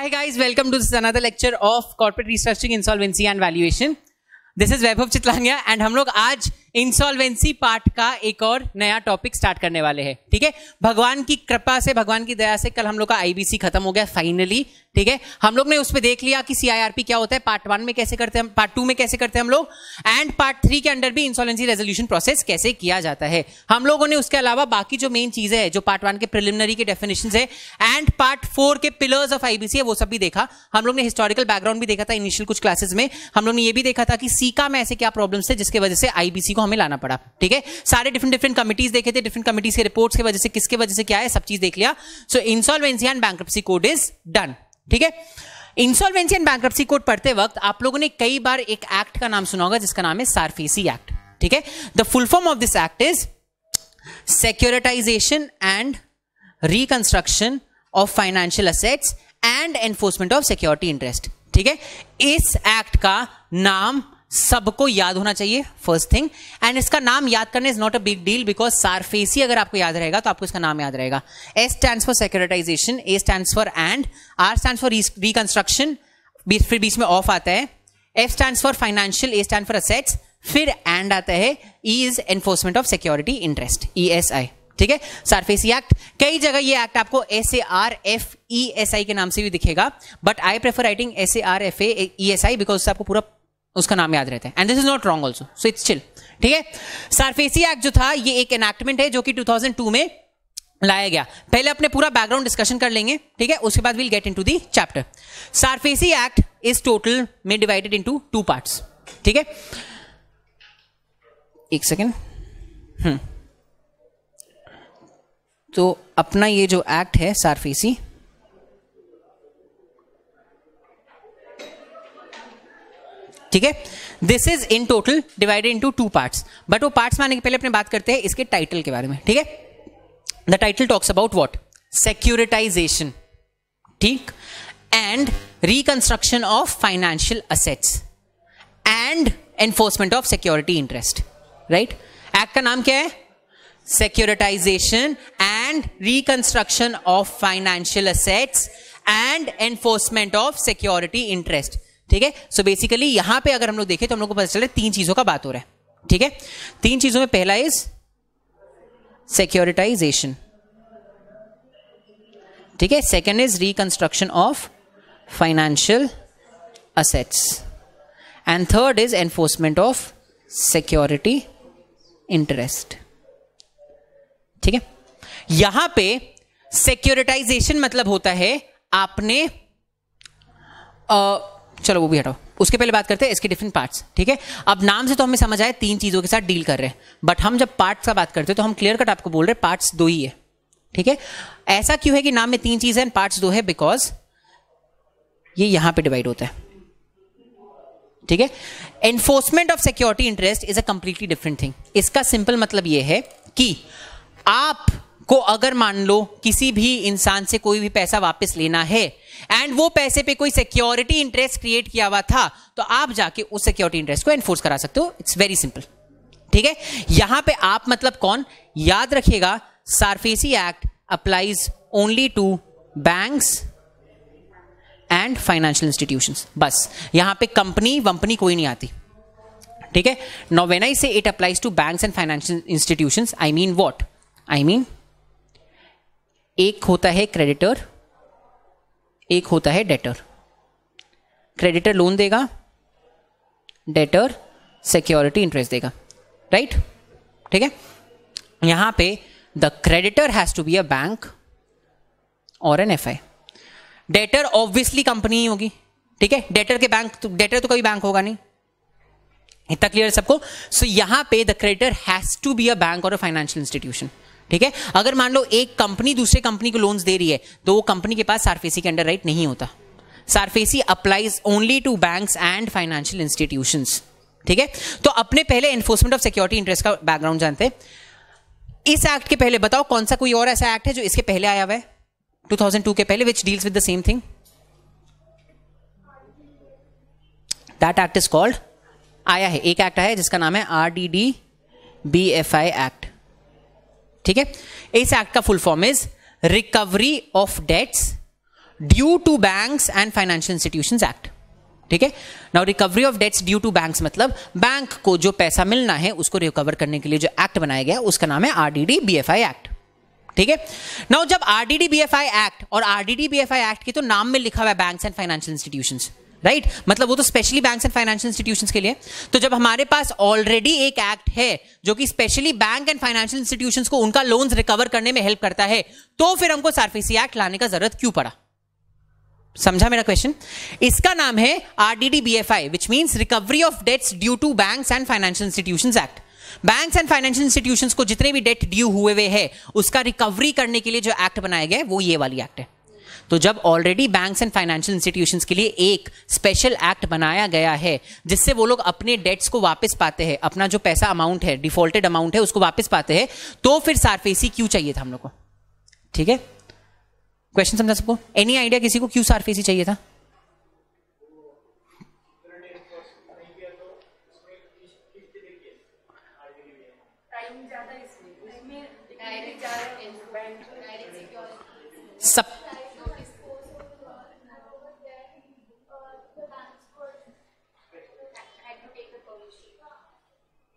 Hi guys, welcome to this another lecture of corporate restructuring, insolvency and valuation. This is Vaibhav Chitlangia and हम लोग आज insolvency part का एक और नया टॉपिक स्टार्ट करने वाले हैं. ठीक है, भगवान की कृपा से, भगवान की दया से कल हम लोग का आईबीसी खत्म हो गया फाइनली. ठीक है, हम लोग ने उस पर देख लिया कि सीआईआरपी क्या होता है, पार्ट 1 में कैसे करते हैं, पार्ट 2 में कैसे करते हैं हम लोग, एंड पार्ट 3 के अंदर भी इंसॉल्वेंसी रेजोल्यूशन प्रोसेस कैसे किया जाता है. हम लोगों ने उसके अलावा बाकी जो मेन चीजें हैं, जो पार्ट 1 के प्रिलिमिनरी के डेफिनेशंस है एंड पार्ट 4 के पिलर्स ऑफ आईबीसी है, वो सब भी देखा. हम लोग ने हिस्टोरिकल बैकग्राउंड भी देखा था इनिशियल कुछ क्लासेस में. हम लोग ने ये भी देखा था कि सीका में ऐसे क्या प्रॉब्लम्स थे जिसकी वजह से आईबीसी को हमें लाना पड़ा. ठीक है, सारे डिफरेंट कमिटीज देखे थे, डिफरेंट कमिटीज के रिपोर्ट्स की वजह से, किसके वजह से क्या है, सब चीज देख लिया. So insolvency and bankruptcy code is done. ठीक है, इंसॉल्वेंसी एंड बैंक्रप्सी कोड पढ़ते वक्त आप लोगों ने कई बार एक एक्ट का नाम सुना होगा जिसका नाम है सारफेसी एक्ट. ठीक है, the full form of this act is securitisation and reconstruction of financial assets and enforcement of security interest. ठीक है, इस एक्ट का नाम सबको याद होना चाहिए, फर्स्ट थिंग. एंड इसका नाम याद करना is not a big deal because SARFAESI अगर आपको याद रहेगा तो आपको इसका नाम याद रहेगा. S stands for securitisation, A stands for and, R stands for reconstruction, फिर बीच में ऑफ आता है, F stands for financial, A stand for assets, फिर एंड आता है, E is enforcement of security interest, ESI. ठीक है, सारफेसी एक्ट. कई जगह ये एक्ट आपको SARFESI के नाम से भी दिखेगा, but I prefer writing SARFESI because उससे आपको पूरा उसका नाम याद रहता है. And this is not wrong also, so it's chill. ठीक है, सारफेसी एक्ट जो था ये एक एनैक्टमेंट है जो कि 2002 में लाया गया. पहले अपने पूरा बैकग्राउंड डिस्कशन कर लेंगे. ठीक है, उसके बाद will get into the chapter. SARFAESI act is total में डिवाइडेड इनटू 2 पार्ट्स. ठीक है, एक सेकेंड. तो अपना ये जो एक्ट है सारफेसी, ठीक है, this is in total divided into 2 parts. But वो पार्ट्स में आने के पहले अपने बात करते हैं इसके टाइटल के बारे में. ठीक है, the title talks about what, securitisation, ठीक, and reconstruction of financial assets and enforcement of security interest. Right, act का नाम क्या है, securitisation and reconstruction of financial assets and enforcement of security interest. ठीक है, सो बेसिकली यहां पे अगर हम लोग देखें तो हम लोग को पता चले 3 चीजों का बात हो रहा है. ठीक है, 3 चीजों में पहला इज सिक्योरिटाइजेशन. ठीक है, second is reconstruction of financial assets and third is enforcement of security interest. ठीक है, यहां पे सिक्योरिटाइजेशन मतलब होता है आपने चलो वो भी हटाओ, उसके पहले बात करते हैं इसके डिफरेंट पार्ट्स. ठीक है, अब नाम से तो हमें समझ आया 3 चीजों के साथ डील कर रहे हैं, बट हम जब पार्ट्स का बात करते हैं तो हम क्लियर कट आपको बोल रहे हैं पार्ट्स 2 ही है. ठीक है, ऐसा क्यों है कि नाम में 3 चीजें हैं पार्ट्स 2 है, बिकॉज ये यहां पे डिवाइड होता है. ठीक है, enforcement of security interest is a completely different thing. इसका सिंपल मतलब ये है कि आपको अगर मान लो किसी भी इंसान से कोई भी पैसा वापस लेना है एंड वो पैसे पे कोई सिक्योरिटी इंटरेस्ट क्रिएट किया हुआ था तो आप जाके उस सिक्योरिटी इंटरेस्ट को एनफोर्स करा सकते हो. It's very simple. ठीक है, यहां पे आप मतलब कौन, याद रखिएगा SARFAESI act applies only to banks and financial institutions. बस यहां पे कंपनी वंपनी कोई नहीं आती. ठीक है, now when I say it applies to banks and financial institutions, I mean what, I mean एक होता है क्रेडिटर, एक होता है डेटर. क्रेडिटर लोन देगा, डेटर सिक्योरिटी इंटरेस्ट देगा. राइट, ठीक है, यहां पे the creditor has to be a bank और an FI. Debtor obviously company ही होगी. ठीक है, डेटर के बैंक, डेटर तो कभी बैंक होगा नहीं. इतना क्लियर है सबको. सो यहां पे the creditor has to be a bank और अ फाइनेंशियल इंस्टीट्यूशन. ठीक है, अगर मान लो एक कंपनी दूसरे कंपनी को लोन्स दे रही है तो वो कंपनी के पास सारफेसी के अंडर राइट नहीं होता. SARFAESI applies only to banks and financial institutions. ठीक है, तो अपने पहले एनफोर्समेंट ऑफ सिक्योरिटी इंटरेस्ट का बैकग्राउंड जानते हैं. इस एक्ट के पहले बताओ कौन सा कोई और ऐसा एक्ट है जो इसके पहले आया हुआ है 2002 के पहले, which deals with the same thing. That act is called, आया है एक एक्ट आया है जिसका नाम है RDD-BFI एक्ट. ठीक है, इस एक्ट का full form is recovery of debts due to banks and financial institutions act, ठीक है। Now recovery of debts due to banks मतलब बैंक को जो पैसा मिलना है उसको रिकवर करने के लिए जो एक्ट बनाया गया उसका नाम है RDD-BFI एक्ट, ठीक है। नाउ जब RDD-BFI एक्ट, और RDD-BFI एक्ट के तो नाम में लिखा हुआ है banks and financial institutions, right, मतलब वो तो specially banks and financial institutions के लिए। तो जब हमारे पास ऑलरेडी एक एक्ट है जो कि specially bank and financial institutions को उनका लोन्स रिकवर करने में हेल्प करता है, तो फिर हमको सारफेसी एक्ट लाने का जरूरत क्यों पड़ा? समझा मेरा क्वेश्चन? इसका नाम है RDD-BFI which means recovery of debts due to banks and financial institutions act. Banks and financial institutions को जितने भी डेट ड्यू हुए हुए हैं उसका रिकवरी करने के लिए जो एक्ट बनाया गया है वो ये वाली एक्ट है। तो जब already banks and financial institutions के लिए एक स्पेशल एक्ट बनाया गया है जिससे वो लोग अपने डेट्स को वापस पाते हैं, अपना जो पैसा अमाउंट है, डिफॉल्टेड अमाउंट है, उसको वापस पाते हैं, तो फिर सारफेसी क्यों चाहिए था हम लोग को? ठीक है, क्वेश्चन समझा सबको? एनी आइडिया किसी को क्यों सारफेसी चाहिए था? सब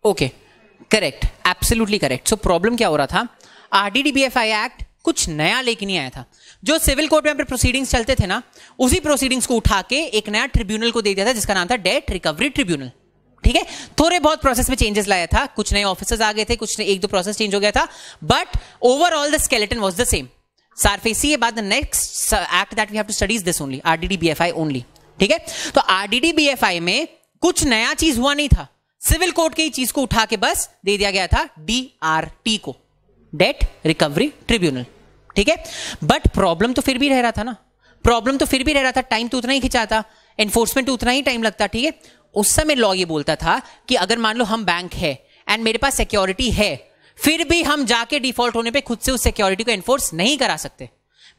okay, correct, absolutely correct. So problem क्या हो रहा था, RDD-BFI एक्ट कुछ नया लेके नहीं आया था। जो सिविल कोर्ट में प्रोसीडिंग्स चलते थे ना, उसी प्रोसीडिंग्स को उठा के एक नया ट्रिब्यूनल को दे दिया था जिसका नाम था डेट रिकवरी ट्रिब्यूनल, ठीक है। थोड़े बहुत प्रोसेस में चेंजेस लाया था, कुछ नए ऑफिसर्स आ गए थे, कुछ एक दो प्रोसेस चेंज हो गया था, but overall the skeleton was the same. SARFAESI के बाद the next act that we have to study is this only, RDD-BFI only, ठीक है। तो RDD-BFI में कुछ नया चीज हुआ नहीं था, सिविल कोर्ट की चीज को उठा के बस दे दिया गया था DRT को, डेट रिकवरी ट्रिब्यूनल, ठीक है। बट प्रॉब्लम तो फिर भी रह रहा था ना, प्रॉब्लम तो फिर भी रह रहा था, टाइम तो उतना ही खिंचाता, एनफोर्समेंट उतना ही टाइम लगता, ठीक है। उस समय लॉ ये बोलता था कि अगर मान लो हम बैंक है एंड मेरे पास सिक्योरिटी है, फिर भी हम जाके डिफॉल्ट होने पे खुद से उस सिक्योरिटी को एनफोर्स नहीं करा सकते।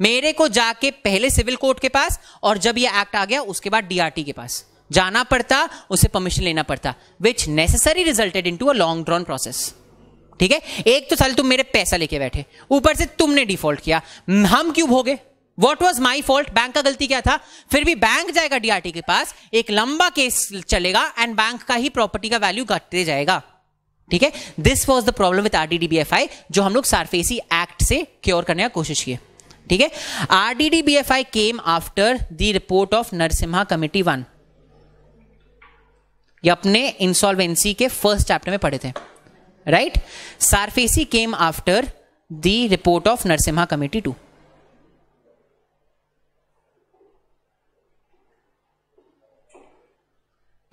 मेरे को जाके पहले सिविल कोर्ट के पास और जब ये एक्ट आ गया उसके बाद DRT के पास जाना पड़ता, उसे परमिशन लेना पड़ता, which necessary resulted into a long drawn process, ठीक है। एक तो साल तुम मेरे पैसा लेके बैठे, ऊपर से तुमने डिफॉल्ट किया, हम क्यों भोगे? What was my fault? Bank का गलती क्या था? फिर भी बैंक जाएगा DRT के पास, एक लंबा केस चलेगा एंड बैंक का ही प्रॉपर्टी का वैल्यू घटते जाएगा, ठीक है। This was the problem with RDD-BFI जो हम लोग सारफेसी एक्ट से क्योर करने की कोशिश किए, ठीक है। RDD-BFI came after the report of Narasimham committee 1, ये अपने इंसॉल्वेंसी के फर्स्ट चैप्टर में पढ़े थे, right. SARFAESI came after the report of Narasimham committee 2,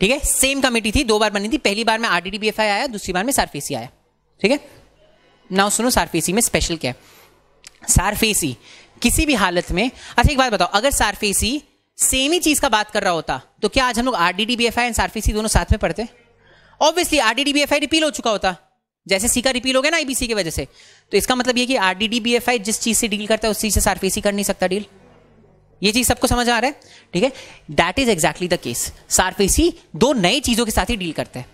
ठीक है। सेम कमेटी थी, दो बार बनी थी, पहली बार में RDD-BFI आया, दूसरी बार में सारफेसी आया, ठीक है। नाउ सुनो सारफेसी में स्पेशल क्या है। सारफेसी किसी भी हालत में, अच्छा एक बात बताओ, अगर सारफेसी सेम ही चीज का बात कर रहा होता तो क्या आज हम लोग RDD-BFI एंड सारफेसी दोनों साथ में पढ़ते? ऑब्वियसली RDD-BFI रिपील हो चुका होता, जैसे सी का रिपील हो गया ना IBC की वजह से, तो इसका मतलब ये कि RDD-BFI जिस चीज से डील करता है उस चीज से सारफेसी कर नहीं सकता डील। ये चीज सबको समझ आ रहा है, ठीक है। That is exactly the case. SARFAESI दो नई चीजों के साथ ही डील करते हैं।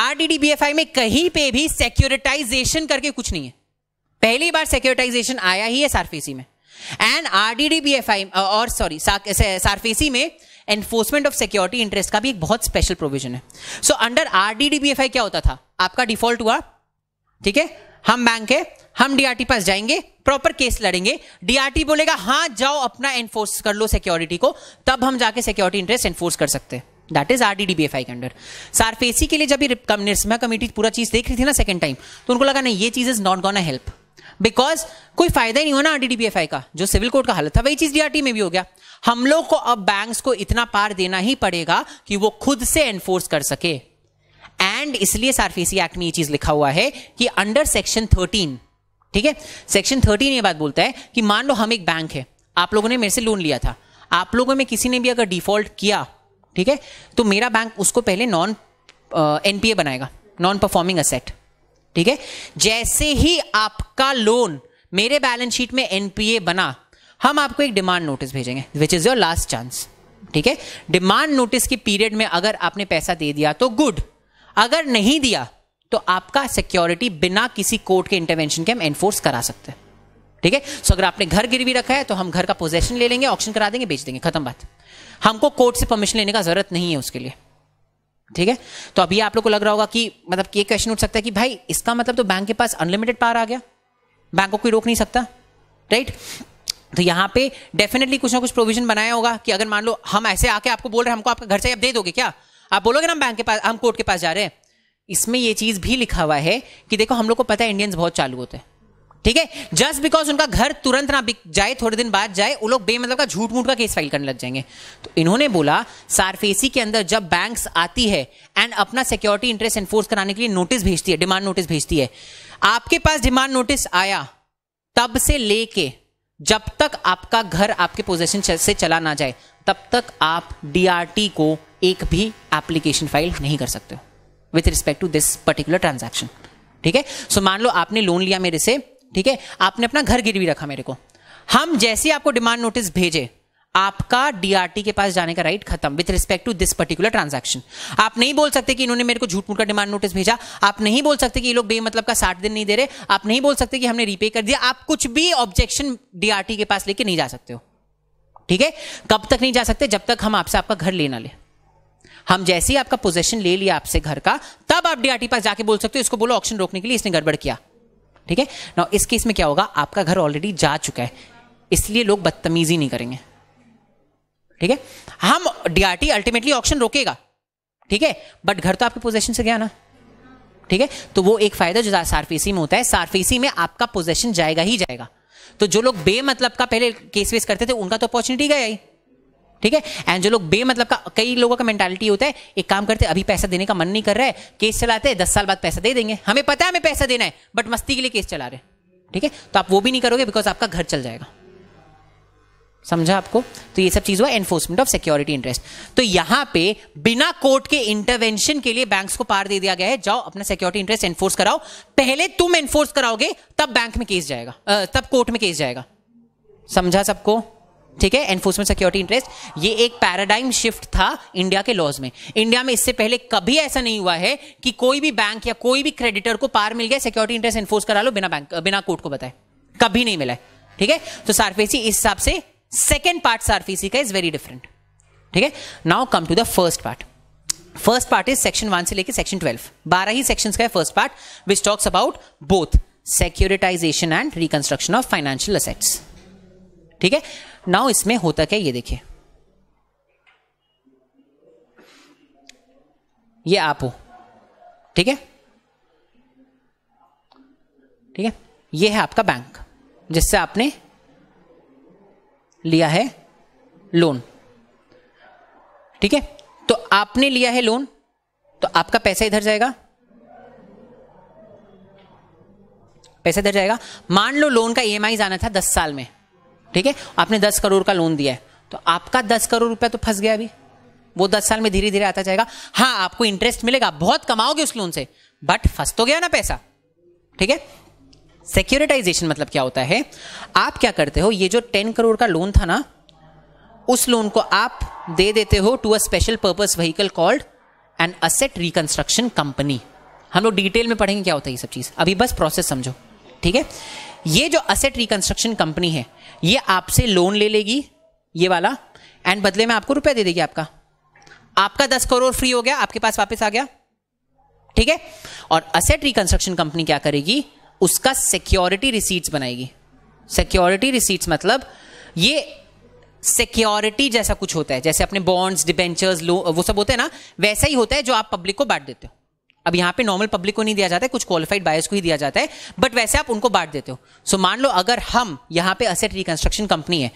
RDD-BFI में कहीं पे भी सिक्योरिटाइजेशन करके कुछ नहीं है, पहली बार सिक्योरिटाइजेशन आया ही है सारफेसी में। एंड RDD-BFI और सॉरी सारफेसी में एनफोर्समेंट ऑफ सिक्योरिटी इंटरेस्ट का भी एक बहुत स्पेशल प्रोविजन है। सो अंडर RDD-BFI क्या होता था, आपका डिफॉल्ट हुआ, ठीक है, हम बैंक है, हम DRT पास जाएंगे, प्रॉपर केस लड़ेंगे, DRT बोलेगा हाँ जाओ अपना एनफोर्स कर लो सिक्योरिटी को, तब हम जाके सिक्योरिटी इंटरेस्ट एनफोर्स कर सकते हैं। दैट इज RDD-BFI के अंडर। सारफेसी के लिए जब ये नरसिम्हा कमेटी पूरा चीज देख रही थी ना सेकंड टाइम, तो उनको लगा नहीं ये चीज is not gonna help, because कोई फायदा ही नहीं हो ना RDD-BFI का, जो सिविल कोर्ट का हालत था वही चीज DRT में भी हो गया। हम लोग को अब बैंक्स को इतना पार देना ही पड़ेगा कि वो खुद से एनफोर्स कर सके, एंड इसलिए सारफेसी एक्ट में ये चीज लिखा हुआ है कि अंडर सेक्शन 13, ठीक है, सेक्शन 13 ये बात बोलता है कि मान लो हम एक बैंक है, आप लोगों ने मेरे से लोन लिया था, आप लोगों में किसी ने भी अगर डिफॉल्ट किया, ठीक है, तो मेरा बैंक उसको पहले नॉन NPA बनाएगा, नॉन परफॉर्मिंग असेट, ठीक है। जैसे ही आपका लोन मेरे बैलेंस शीट में NPA बना, हम आपको एक डिमांड नोटिस भेजेंगे which is your last chance, ठीक है। डिमांड नोटिस के पीरियड में अगर आपने पैसा दे दिया तो गुड, अगर नहीं दिया तो आपका सिक्योरिटी बिना किसी कोर्ट के इंटरवेंशन के हम एनफोर्स करा सकते हैं, ठीक है। सो अगर आपने घर गिरवी रखा है तो हम घर का पोजेशन ले लेंगे, ऑक्शन करा देंगे, बेच देंगे, खत्म बात। हमको कोर्ट से परमिशन लेने का जरूरत नहीं है उसके लिए, ठीक है। तो अभी आप लोग को लग रहा होगा कि मतलब ये क्वेश्चन उठ सकता है कि भाई इसका मतलब तो बैंक के पास अनलिमिटेड पावर आ गया, बैंक को कोई रोक नहीं सकता, राइट। तो यहां पे डेफिनेटली कुछ ना कुछ प्रोविजन बनाया होगा कि अगर मान लो हम ऐसे आके आपको बोल रहे हैं हमको आपका घर चाहिए, आप दे दोगे क्या? आप बोलोगे ना हम बैंक के पास, हम कोर्ट के पास जा रहे हैं। इसमें ये चीज भी लिखा हुआ है कि देखो हम लोग को पता है इंडियंस बहुत चालू होते हैं, ठीक है। जस्ट बिकॉज उनका घर तुरंत ना बिक जाए, थोड़े दिन बाद जाए, वो लोग बेमतलब का झूठ मूठ का केस फाइल करने लग जाएंगे। तो इन्होंने बोला सारफेसी के अंदर जब बैंक्स आती है एंड अपना सिक्योरिटी इंटरेस्ट एनफोर्स कराने के लिए नोटिस भेजती है, डिमांड नोटिस भेजती है, आपके पास डिमांड नोटिस आया तब से लेके जब तक आपका घर आपके पोजीशन से चला ना जाए तब तक आप डीआरटी को एक भी एप्लीकेशन फाइल नहीं कर सकते हो with respect to this particular transaction, ठीक है। सो मान लो आपने लोन लिया मेरे से, ठीक है, आपने अपना घर गिरवी रखा मेरे को, हम जैसे आपको डिमांड नोटिस भेजे आपका डीआरटी के पास जाने का राइट खत्म with respect to this particular transaction. आप नहीं बोल सकते कि इन्होंने मेरे को झूठ मूठ का डिमांड नोटिस भेजा, आप नहीं बोल सकते कि ये लोग बेमतलब का 60 दिन नहीं दे रहे, आप नहीं बोल सकते कि हमने रीपे कर दिया, आप कुछ भी ऑब्जेक्शन डीआरटी के पास लेके नहीं जा सकते हो, ठीक है। कब तक नहीं जा सकते? जब तक हम आपसे आपका घर लेना ले। हम जैसे ही आपका पोजेशन ले लिया आपसे घर का, तब आप डीआरटी पास जाके बोल सकते हो इसको बोलो ऑक्शन रोकने के लिए इसने गड़बड़ किया, ठीक है ना। इस केस में क्या होगा, आपका घर ऑलरेडी जा चुका है, इसलिए लोग बदतमीजी नहीं करेंगे, ठीक है। हम डीआरटी अल्टीमेटली ऑक्शन रोकेगा, ठीक है, बट घर तो आपके पोजीशन से गया ना, ठीक है। तो वो एक फायदा जो सारफेसी में होता है, सारफेसी में आपका पोजीशन जाएगा ही जाएगा। तो जो लोग बेमतलब का पहले केस वेस करते थे उनका तो अपॉर्चुनिटी गया ही, ठीक है। एंड जो लोग बेमतलब का, कई लोगों का मेंटालिटी होता है एक काम करते अभी पैसा देने का मन नहीं कर रहा है, केस चलाते हैं 10 साल बाद पैसा दे देंगे, हमें पता है हमें पैसा देना है बट मस्ती के लिए केस चला रहे, ठीक है। तो आप वो भी नहीं करोगे बिकॉज आपका घर चल जाएगा, समझा आपको। तो ये सब चीज हुआ एनफोर्समेंट ऑफ सिक्योरिटी इंटरेस्ट। तो यहां पे बिना कोर्ट के इंटरवेंशन के लिए बैंक्स को पावर दे दिया गया है, जाओ अपना सिक्योरिटी इंटरेस्ट एनफोर्स कराओ। पहले तुम एनफोर्स कराओगे तब बैंक में केस जाएगा, तब कोर्ट में केस जाएगा, समझा सबको, ठीक है। एनफोर्समेंट सिक्योरिटी इंटरेस्ट ये एक पैराडाइम शिफ्ट था इंडिया के लॉज में। इंडिया में इससे पहले कभी ऐसा नहीं हुआ है कि कोई भी बैंक या कोई भी क्रेडिटर को पावर मिल गया सिक्योरिटी इंटरेस्ट एनफोर्स करा लो बिना कोर्ट को बताए, कभी नहीं मिला है, ठीक है। तो सारफेसी इस हिसाब से सेकेंड पार्ट सारफेसी का इज वेरी डिफरेंट, ठीक है। Now come to the first part. First part is section 1 से लेकर सेक्शन 12, 12 ही सेक्शंस का है first part, which talks about both securitisation and reconstruction of financial assets, ठीक है। नाउ इसमें होता क्या ये देखिए, ये आप हो, ठीक है, ठीक है। ये है आपका बैंक जिससे आपने लिया है लोन, ठीक है। तो आपने लिया है लोन तो आपका पैसा इधर जाएगा, पैसा इधर जाएगा। मान लो लोन का ईएमआई आना था 10 साल में, ठीक है, आपने 10 करोड़ का लोन दिया है तो आपका 10 करोड़ रुपया तो फंस गया अभी, वो 10 साल में धीरे धीरे आता जाएगा। हाँ आपको इंटरेस्ट मिलेगा, बहुत कमाओगे उस लोन से, बट फंस तो गया ना पैसा, ठीक है। सिक्योरिटाइजेशन मतलब क्या होता है, आप क्या करते हो, ये जो 10 करोड़ का लोन था ना, उस लोन को आप दे देते हो to a special purpose vehicle called an asset reconstruction company. हम लोग डिटेल में पढ़ेंगे क्या होता है ये सब चीज, अभी बस प्रोसेस समझो, ठीक है। ये जो असेट रिकंस्ट्रक्शन कंपनी है ये आपसे लोन ले लेगी ये वाला, एंड बदले में आपको रुपया दे देगी। आपका 10 करोड़ फ्री हो गया, आपके पास वापस आ गया, ठीक है। और असेट रिकंस्ट्रक्शन कंपनी क्या करेगी, उसका सिक्योरिटी रिसीट्स बनाएगी। सिक्योरिटी रिसीट्स मतलब ये सिक्योरिटी जैसा कुछ होता है, जैसे अपने बॉन्ड्स, डिबेंचर्स, वो सब होते हैं ना, वैसा ही होता है जो आप पब्लिक को बांट देते हो। अब यहां पे नॉर्मल पब्लिक को नहीं दिया जाता है, कुछ क्वालिफाइड बायर्स को ही दिया जाता है, बट वैसे आप उनको बांट देते हो। सो मान लो अगर हम यहां पे असेट रिकंस्ट्रक्शन कंपनी है,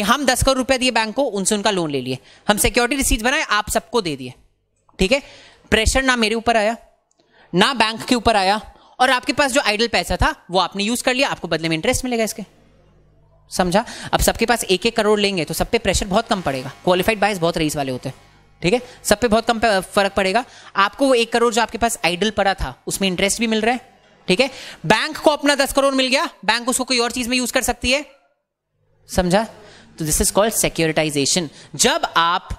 हम 10 करोड़ रुपया दिए बैंक को, उनसे उनका लोन ले लिए, हम सिक्योरिटी रिसीट्स बनाए, आप सबको दे दिए, ठीक है। प्रेशर ना मेरे ऊपर आया ना बैंक के ऊपर आया, और आपके पास जो आइडल पैसा था वो आपने यूज कर लिया, आपको बदले में इंटरेस्ट मिलेगा इसके, समझा। अब सबके पास 1-1 करोड़ लेंगे तो सब पे प्रेशर बहुत कम पड़ेगा, क्वालिफाइड बायर्स बहुत रईस वाले होते हैं, ठीक है, सब पे बहुत कम फर्क पड़ेगा। आपको वो 1 करोड़ जो आपके पास आइडल पड़ा था उसमें इंटरेस्ट भी मिल रहा है, ठीक है। बैंक को अपना 10 करोड़ मिल गया, बैंक उसको कोई और चीज में यूज कर सकती है, समझा। तो दिस इज कॉल्ड सिक्योरिटाइजेशन। जब आप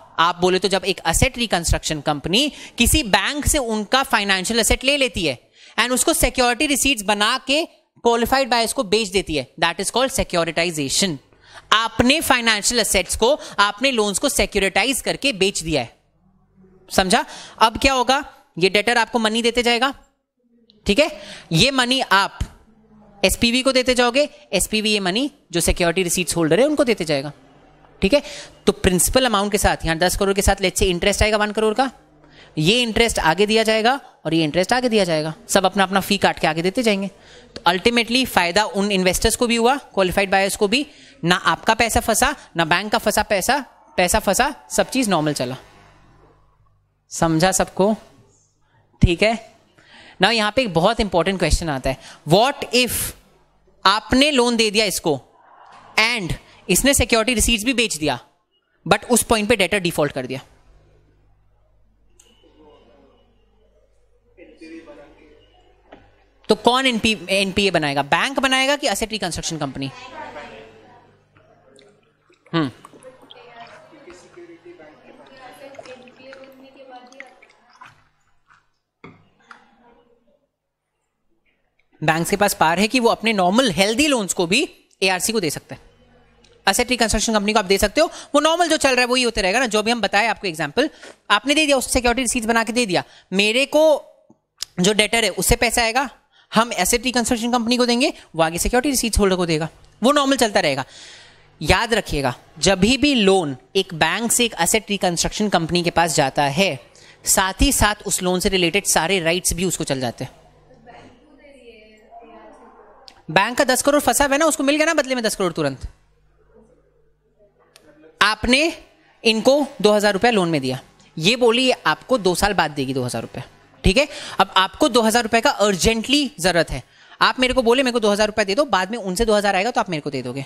बोले तो जब एक असेट रिकंस्ट्रक्शन कंपनी किसी बैंक से उनका फाइनेंशियल असेट ले लेती है एंड उसको सिक्योरिटी रिसीट्स बना के क्वालिफाइड बायर्स को बेच देती है, दैट इज कॉल्ड सिक्योरिटाइजेशन। आपने फाइनेंशियल एसेट्स को, आपने लोन्स को सिक्योरिटाइज करके बेच दिया है, समझा। अब क्या होगा, ये डेटर आपको मनी देते जाएगा, ठीक है, ये मनी आप एसपीवी को देते जाओगे, एसपीवी ये मनी जो सिक्योरिटी रिसीट्स होल्डर है उनको देते जाएगा, ठीक है। तो प्रिंसिपल अमाउंट के साथ, यहां 10 करोड़ के साथ लेट्स से इंटरेस्ट आएगा 1 करोड़ का, ये इंटरेस्ट आगे दिया जाएगा और ये इंटरेस्ट आगे दिया जाएगा, सब अपना अपना फी काट के आगे देते जाएंगे। तो अल्टीमेटली फायदा उन इन्वेस्टर्स को भी हुआ, क्वालिफाइड बायर्स को भी, ना आपका पैसा फंसा ना बैंक का फंसा, पैसा फंसा, सब चीज नॉर्मल चला, समझा सबको, ठीक है ना। यहां पे एक बहुत इंपॉर्टेंट क्वेश्चन आता है, व्हाट इफ आपने लोन दे दिया इसको एंड इसने सिक्योरिटी रिसीट्स भी बेच दिया, बट उस पॉइंट पे डेटर डिफॉल्ट कर दिया, तो कौन एनपीए बनाएगा, बैंक बनाएगा कि एसेट रिकंस्ट्रक्शन कंपनी? बैंक के पास पावर है कि वो अपने नॉर्मल हेल्दी लोन्स को भी एआरसी को दे सकते हैं, एसेट रिकंस्ट्रक्शन कंपनी को आप दे सकते हो, वो नॉर्मल जो चल रहा है वही होते रहेगा ना, जो भी हम बताए आपको एग्जांपल, आपने दे दिया, उससे सिक्योरिटी रिसीट्स बना के दे दिया, मेरे को जो डेटर है उससे पैसा आएगा, हम एसेट रिकंस्ट्रक्शन कंपनी को देंगे, वो आगे सिक्योरिटी रिसीट्स होल्डर को देगा, वो नॉर्मल चलता रहेगा। याद रखिएगा, जब भी लोन एक बैंक से एक एसेट रिकंस्ट्रक्शन कंपनी के पास जाता है, साथ ही साथ उस लोन से रिलेटेड सारे राइट्स भी उसको चल जाते हैं। बैंक का 10 करोड़ फंसा हुआ है ना, उसको मिल गया ना बदले में 10 करोड़ तुरंत, आपने इनको 2000 रुपया लोन में दिया, ये बोली आपको 2 साल बाद देगी 2000 रुपया, ठीक है। अब आपको 2000 रुपए का अर्जेंटली जरूरत है, आप मेरे को बोले मेरे को 2000 रुपया दे दो, बाद में उनसे 2000 आएगा तो आप मेरे को दे दोगे,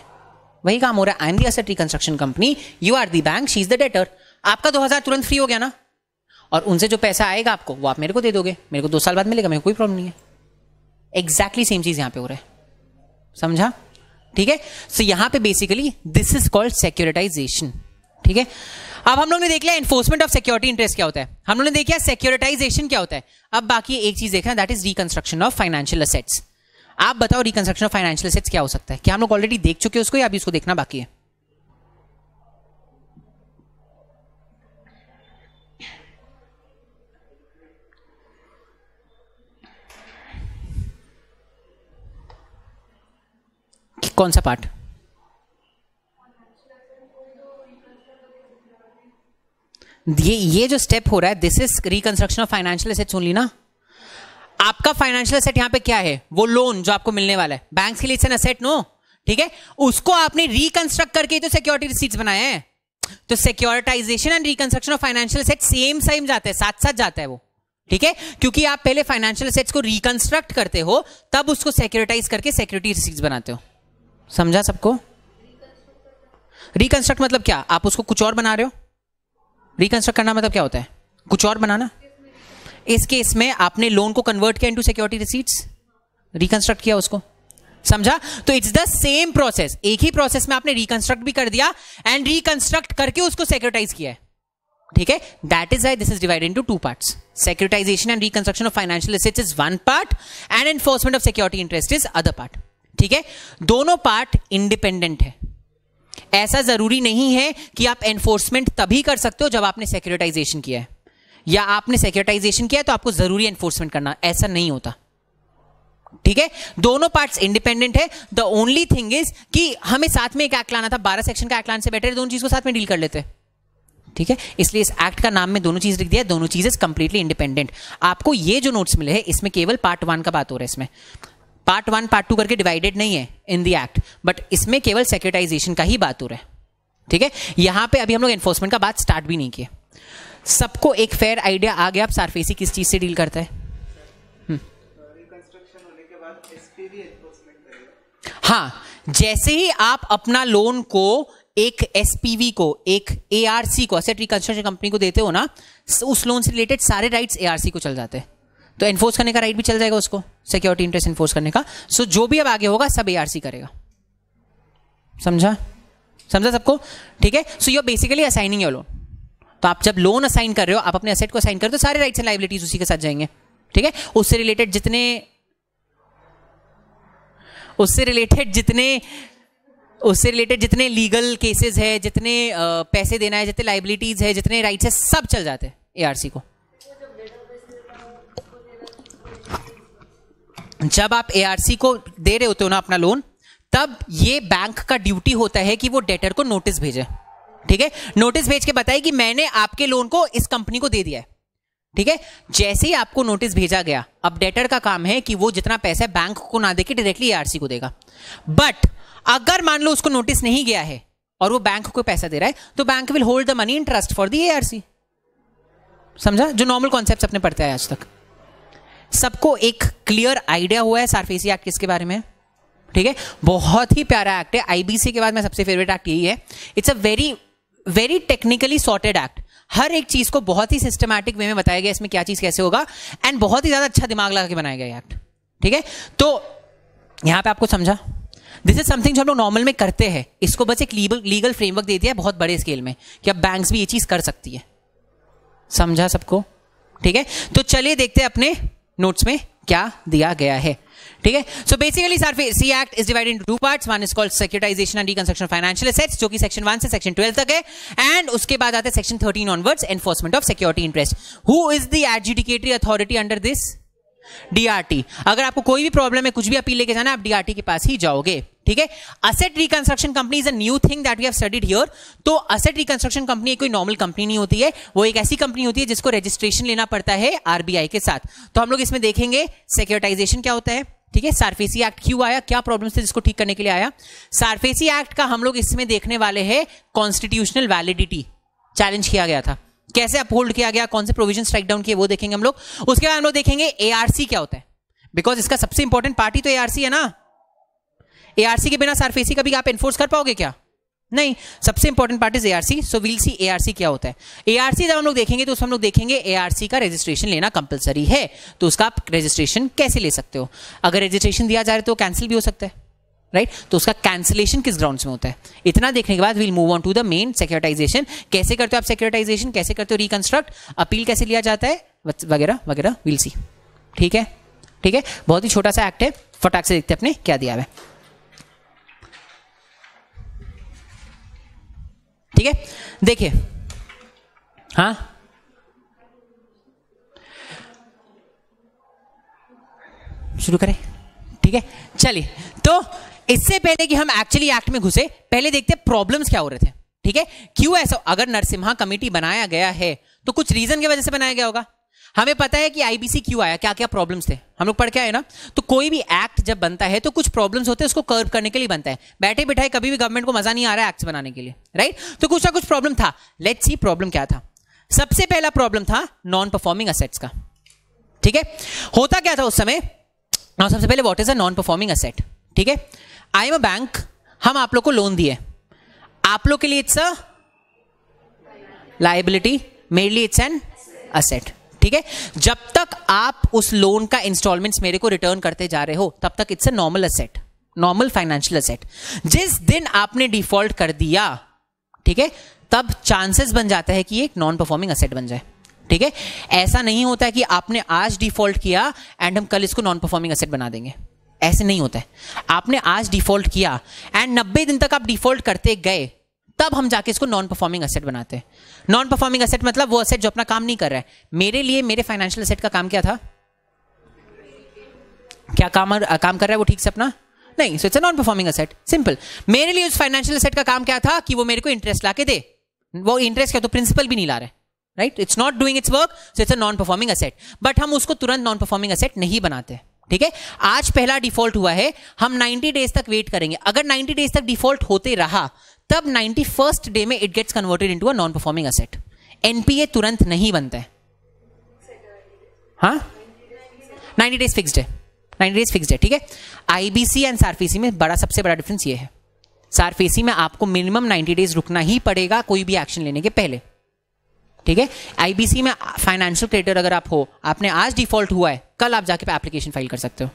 वही काम हो रहा है। I am the asset reconstruction company, you are the bank, she is the debtor, आपका 2000 तुरंत फ्री हो गया ना, और उनसे जो पैसा आएगा आपको वो आप मेरे को दे दोगे, मेरे को 2 साल बाद मिलेगा, मेरे को कोई प्रॉब्लम नहीं है। एग्जैक्टली सेम चीज यहां पे हो रहा है, समझा, ठीक है। सो यहां पे basically this is called securitisation, ठीक है। अब हम लोग ने देख लिया एनफोर्समेंट ऑफ सिक्योरिटी इंटरेस्ट क्या होता है, हम लोग ने देखा सिक्योरिटाइजेशन क्या होता है, अब बाकी एक चीज देखना, that is reconstruction of financial assets. आप बताओ रिकंस्ट्रक्शन ऑफ फाइनेंशियल एसेट्स क्या हो सकता है, क्या हम लोग ऑलरेडी देख चुके हैं उसको या अभी इसको देखना बाकी है? कौन सा पार्ट? ये जो स्टेप हो रहा है, this is reconstruction of financial assets only ना। आपका फाइनेंशियल एसेट यहां पे क्या है, वो लोन जो आपको मिलने वाला है, बैंक के लिए इट्स एन एसेट नो, ठीक है, उसको आपने रिकंस्ट्रक्ट करके तो सिक्योरिटी रिसीट्स बनाए हैं। तो securitisation and reconstruction of financial asset same जाते हैं, साथ साथ जाता है वो, ठीक है, क्योंकि आप पहले फाइनेंशियल एसेट्स को रिकंस्ट्रक्ट करते हो, तब उसको सिक्योरिटाइज करके सिक्योरिटी रिसीट्स बनाते हो, समझा सबको। रिकंस्ट्रक्ट मतलब क्या, आप उसको कुछ और बना रहे हो, रिकंस्ट्रक्ट करना मतलब क्या होता है, कुछ और बनाना। इस केस में आपने लोन को कन्वर्ट किया इनटू सिक्योरिटी रिसीट्स, रिकंस्ट्रक्ट किया उसको, समझा। तो इट्स द सेम प्रोसेस, एक ही प्रोसेस में आपने रिकंस्ट्रक्ट भी कर दिया एंड रिकंस्ट्रक्ट करके उसको सिक्योरिटाइज किया है, ठीक है। That is why this is divided into 2 parts, securitisation and reconstruction of financial assets is 1 part and enforcement of security interest is other part, ठीक है। दोनों पार्ट इंडिपेंडेंट है, ऐसा जरूरी नहीं है कि आप एनफोर्समेंट तभी कर सकते हो जब आपने सिक्योरिटाइजेशन किया है, या आपने सिक्योरिटाइजेशन किया है तो आपको जरूरी एनफोर्समेंट करना, ऐसा नहीं होता, ठीक है। दोनों पार्ट्स इंडिपेंडेंट है। द ओनली थिंग इज कि हमें साथ में एक एक्ट लाना था, 12 सेक्शन का एक्ट लाने से बेटर दोनों चीज को साथ में डील कर लेते, ठीक है। इसलिए इस एक्ट का नाम में दोनों चीज लिख दिया, दोनों चीजें कंप्लीटली इंडिपेंडेंट। आपको ये जो नोट्स मिले हैं इसमें केवल पार्ट 1 का बात हो रहा है, इसमें पार्ट 1 पार्ट 2 करके डिवाइडेड नहीं है इन द एक्ट, बट इसमें केवल सिक्योरिटाइजेशन का ही बात हो रहा है, ठीक है। यहां पे अभी हम लोग एनफोर्समेंट का बात स्टार्ट भी नहीं किया। सबको एक फेयर आइडिया आ गया आप सारफेसी किस चीज से डील करता है? रिकंस्ट्रक्शन होने के बाद एसपीवी एनफोर्समेंट करेगा। हाँ, जैसे ही आप अपना लोन को एक एसपीवी को, एक एआरसी को, एसेट रिकंस्ट्रक्शन कंपनी को देते हो ना, उस लोन से रिलेटेड सारे राइट्स एआरसी को चल जाते हैं, तो एनफोर्स करने का राइट भी चल जाएगा उसको, सिक्योरिटी इंटरेस्ट एनफोर्स करने का। सो जो भी अब आगे होगा सब एआरसी करेगा, समझा सबको, ठीक है। So you are basically assigning your loan. तो आप जब लोन असाइन कर रहे हो, आप अपने एसेट को असाइन कर रहे हो, तो सारे राइट्स एंड लायबिलिटीज उसी के साथ जाएंगे, ठीक है। उससे रिलेटेड जितने उससे रिलेटेड जितने लीगल केसेस है, जितने पैसे देना है, जितने लाइबिलिटीज है, जितने राइट्स है, सब चल जाते हैं एआरसी को। जब आप एआरसी को दे रहे होते हो ना अपना लोन, तब ये बैंक का ड्यूटी होता है कि वो डेटर को नोटिस भेजे, ठीक है। नोटिस भेज के बताए कि मैंने आपके लोन को इस कंपनी को दे दिया है, ठीक है। जैसे ही आपको नोटिस भेजा गया, अब डेटर का काम है कि वो जितना पैसा बैंक को ना देके डायरेक्टली एआरसी को देगा। बट अगर मान लो उसको नोटिस नहीं गया है और वो बैंक को पैसा दे रहा है, तो bank will hold the money in trust for the ARC. समझा? जो नॉर्मल कॉन्सेप्ट अपने पढ़ते हैं आज तक। सबको एक क्लियर आइडिया हुआ है सारफेसी एक्ट किसके बारे में, ठीक है। बहुत ही प्यारा एक्ट है, आईबीसी के बाद में सबसे फेवरेट एक्ट यही है। It's a very very technically sorted act. हर एक चीज को बहुत ही सिस्टमैटिक वे में बताया गया, इसमें क्या चीज कैसे होगा, एंड बहुत ही ज्यादा अच्छा दिमाग लगा के बनाया गया एक्ट, ठीक है। तो यहां पे आपको समझा, दिस इज समथिंग जो हम लोग नॉर्मल में करते हैं, इसको बस एक लीगल फ्रेमवर्क दे दिया है बहुत बड़े स्केल में कि अब बैंक्स भी ये चीज कर सकती है। समझा सबको? ठीक है, तो चलिए देखते हैं अपने नोट्स में क्या दिया गया है, ठीक है। So basically SARFAESI act is divided into two parts. One is called securitisation and reconstruction of financial assets, जो कि सेक्शन 1 से सेक्शन 12 तक है, एंड उसके बाद आता है section 13 onwards, enforcement of security interest. Who is the adjudicatory authority under this? DRT. अगर आपको कोई भी प्रॉब्लम है, कुछ भी अपील लेके जाना है, आप डीआरटी के पास ही जाओगे, ठीक है। Asset reconstruction company is a new thing that we have studied here. तो असेट रिकंस्ट्रक्शन कंपनी कोई नॉर्मल कंपनी नहीं होती है, वो एक ऐसी कंपनी होती है जिसको रजिस्ट्रेशन लेना पड़ता है आरबीआई के साथ। तो हम लोग इसमें देखेंगे सिक्योरिटाइजेशन क्या होता है, ठीक है। सारफेसी एक्ट क्यों आया, क्या प्रॉब्लम्स थे जिसको ठीक करने के लिए आया। सारफेसी एक्ट का हम लोग इसमें देखने वाले हैं कॉन्स्टिट्यूशनल वैलिडिटी, चैलेंज किया गया था, कैसे अपहोल्ड किया गया, कौन से प्रोविजन स्ट्राइक डाउन किए, वो देखेंगे हम लोग। उसके बाद हम लोग देखेंगे एआरसी क्या होता है, बिकॉज इसका सबसे इंपॉर्टेंट पार्टी तो एआरसी है ना। एआरसी के बिना सारफेसी का भी आप एनफोर्स कर पाओगे क्या? नहीं, सबसे important part is ARC. So we'll see ARC क्या होता है। एआरसी जब हम लोग देखेंगे तो उसमें हम लोग देखेंगे एआरसी का रजिस्ट्रेशन लेना कंपलसरी है, तो उसका आप रजिस्ट्रेशन कैसे ले सकते हो। अगर रजिस्ट्रेशन दिया जा रहा है तो कैंसिल भी हो सकता है, राइट। तो उसका कैंसिलेशन किस ग्राउंड्स में होता है, इतना देखने के बाद we'll move on to the main securitisation. कैसे करते हो आप सिक्योरिटाइजेशन, कैसे करते हो रिकंस्ट्रक्ट, अपील कैसे लिया जाता है, वगैरह वगैरह वील सी, ठीक है। ठीक है, बहुत ही छोटा सा एक्ट है, फटाक से देखते अपने क्या दिया हुआ है, ठीक है। देखिए, हाँ शुरू करें, ठीक है। चलिए, तो इससे पहले कि हम एक्चुअली एक्ट में घुसे, पहले देखते हैं प्रॉब्लम्स क्या हो रहे थे, ठीक है। क्यों ऐसा, अगर नरसिम्हा कमेटी बनाया गया है तो कुछ रीजन की वजह से बनाया गया होगा। हमें पता है कि आईबीसी क्यों आया, क्या क्या प्रॉब्लम्स थे, हम लोग पढ़ के आए ना। तो कोई भी एक्ट जब बनता है तो कुछ प्रॉब्लम्स होते हैं, उसको कर्व करने के लिए बनता है। बैठे बिठाए कभी भी गवर्नमेंट को मजा नहीं आ रहा है एक्ट्स बनाने के लिए, राइट। तो कुछ ना कुछ प्रॉब्लम था। लेट्स सी प्रॉब्लम क्या था। सबसे पहला प्रॉब्लम था नॉन परफॉर्मिंग असेट्स का, ठीक है। होता क्या था उस समय, सबसे पहले what is a non performing asset, ठीक है। आई एम अ बैंक, हम आप लोग को लोन दिए, आप लोग के लिए इट्स अ लायबिलिटी, मेरे लिए इट्स एन असेट, ठीक है। जब तक आप उस लोन का इंस्टॉलमेंट्स मेरे को रिटर्न करते जा रहे हो, तब तक it's a normal asset, normal financial asset. जिस दिन आपने डिफॉल्ट कर दिया, ठीक है, तब चांसेस बन जाता है कि एक नॉन परफॉर्मिंग असेट बन जाए, ठीक है। ऐसा नहीं होता है कि आपने आज डिफॉल्ट किया एंड हम कल इसको नॉन परफॉर्मिंग असेट बना देंगे, ऐसे नहीं होता है। आपने आज डिफॉल्ट किया एंड 90 दिन तक आप डिफॉल्ट करते गए, तब हम जाके इसको नॉन परफॉर्मिंग असेट बनाते हैं। नॉन परफॉर्मिंग असेट मतलब वो असेट जो अपना काम नहीं कर रहा है। मेरे लिए मेरे फाइनेंशियल असेट का काम क्या था, क्या काम कर रहा है वो ठीक से अपना नहीं, so it's a non performing asset, simple. मेरे लिए उस फाइनेंशियल असेट का काम क्या था कि वो मेरे को इंटरेस्ट ला के दे। वो इंटरेस्ट क्या, तो प्रिंसिपल भी नहीं ला रहा है, right. It's not doing it's work, so it's a non performing asset. But हम उसको तुरंत नॉन परफॉर्मिंग असेट नहीं बनाते, ठीक है। आज पहला डिफॉल्ट हुआ है, हम 90 डेज तक वेट करेंगे। अगर 90 डेज तक डिफॉल्ट होते रहा, तब 91st डे में it gets converted into a non performing asset. NPA तुरंत नहीं बनता है, हाँ 90 डेज फिक्स्ड है, 90 डेज फिक्स्ड है, ठीक है। आईबीसी एंड सारफेसी में बड़ा सबसे बड़ा डिफरेंस ये है, सारफेसी में आपको मिनिमम 90 डेज रुकना ही पड़ेगा कोई भी एक्शन लेने के पहले, ठीक है। आईबीसी में फाइनेंशियल क्रेडिटर अगर आप हो, आपने आज डिफॉल्ट हुआ है, कल आप जाके एप्लीकेशन फाइल कर सकते हो।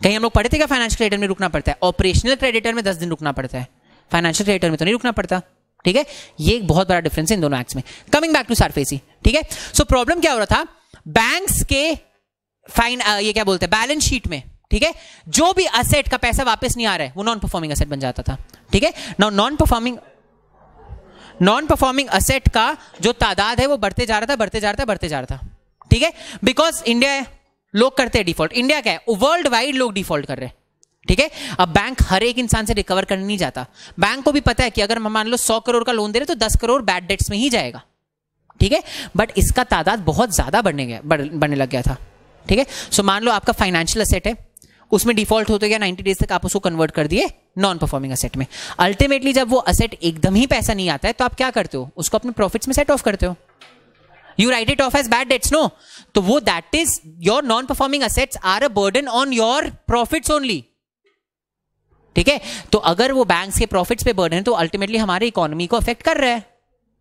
कहीं हम लोग पढ़े थे क्या फाइनेंशियल क्रेडिटर में रुकना पड़ता है, ऑपरेशनल क्रेडिटर में 10 दिन रुकना पड़ता है, फाइनेंशियल क्रेडिटर में तो नहीं रुकना पड़ता, ठीक है। ये एक बहुत बड़ा डिफरेंस है इन दोनों एक्ट्स में। कमिंग बैक टू सारफेसी, ठीक है। सो प्रॉब्लम क्या हो रहा था, बैंक्स के ये क्या बोलते हैं, बैलेंस शीट में ठीक है, जो भी असेट का पैसा वापस नहीं आ रहा है वो नॉन परफॉर्मिंग असेट बन जाता था। ठीक है, नाउ नॉन परफॉर्मिंग असेट का जो तादाद है वो बढ़ते जा रहा था। ठीक है, बिकॉज इंडिया है, लोग करते हैं डिफॉल्ट। इंडिया क्या है, वर्ल्ड वाइड लोग डिफॉल्ट कर रहे हैं। ठीक है, अब बैंक हर एक इंसान से रिकवर करने नहीं जाता। बैंक को भी पता है कि अगर मान लो 100 करोड़ का लोन दे रहे तो 10 करोड़ बैड डेट्स में ही जाएगा। ठीक है, बट इसका तादाद बहुत ज्यादा बढ़ने लग गया था। ठीक है, सो मान लो आपका फाइनेंशियल असेट है, उसमें डिफॉल्ट होते गया 90 डेज तक, आप उसको कन्वर्ट कर दिए नॉन परफॉर्मिंग असेट में। अल्टीमेटली जब वो असेट एकदम ही पैसा नहीं आता है तो आप क्या करते हो, उसको अपने प्रॉफिट्स में सेट ऑफ करते हो। You write it off as bad debts, no, तो वो that is your non performing assets are a burden on your profits only. ठीक है, तो अगर वो बैंक्स के प्रॉफिट्स पे बर्डन है तो अल्टीमेटली हमारे इकोनॉमी को अफेक्ट कर रहा है।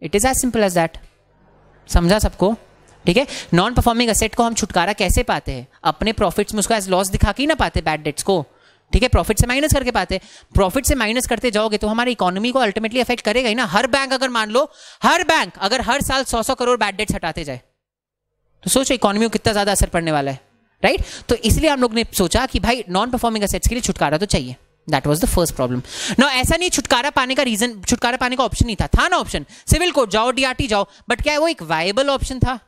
It is as simple as that. समझा सबको? ठीक है, नॉन परफॉर्मिंग असेट को हम छुटकारा कैसे पाते हैं, अपने प्रॉफिट्स में उसको एज लॉस दिखा के ही ना पाते बैड डेट्स को। ठीक है, प्रॉफिट से माइनस करके पाते। प्रॉफिट से माइनस करते जाओगे तो हमारी इकोनॉमी को अल्टीमेटली अफेक्ट करेगा ही ना। हर बैंक अगर मान लो, हर बैंक अगर हर साल 100 करोड़ बैड डेट्स हटाते जाए तो सोचो इकोनॉमी को कितना ज्यादा असर पड़ने वाला है, राइट। तो इसलिए हम लोग ने सोचा कि भाई नॉन परफॉर्मिंग असेट्स के लिए छुटकारा तो चाहिए। That was the first problem. No, ऐसा नहीं छुटकारा पाने का ऑप्शन नहीं था ना ऑप्शन, सिविल कोर्ट जाओ, डीआरटी जाओ, बट क्या वो एक वायबल ऑप्शन था?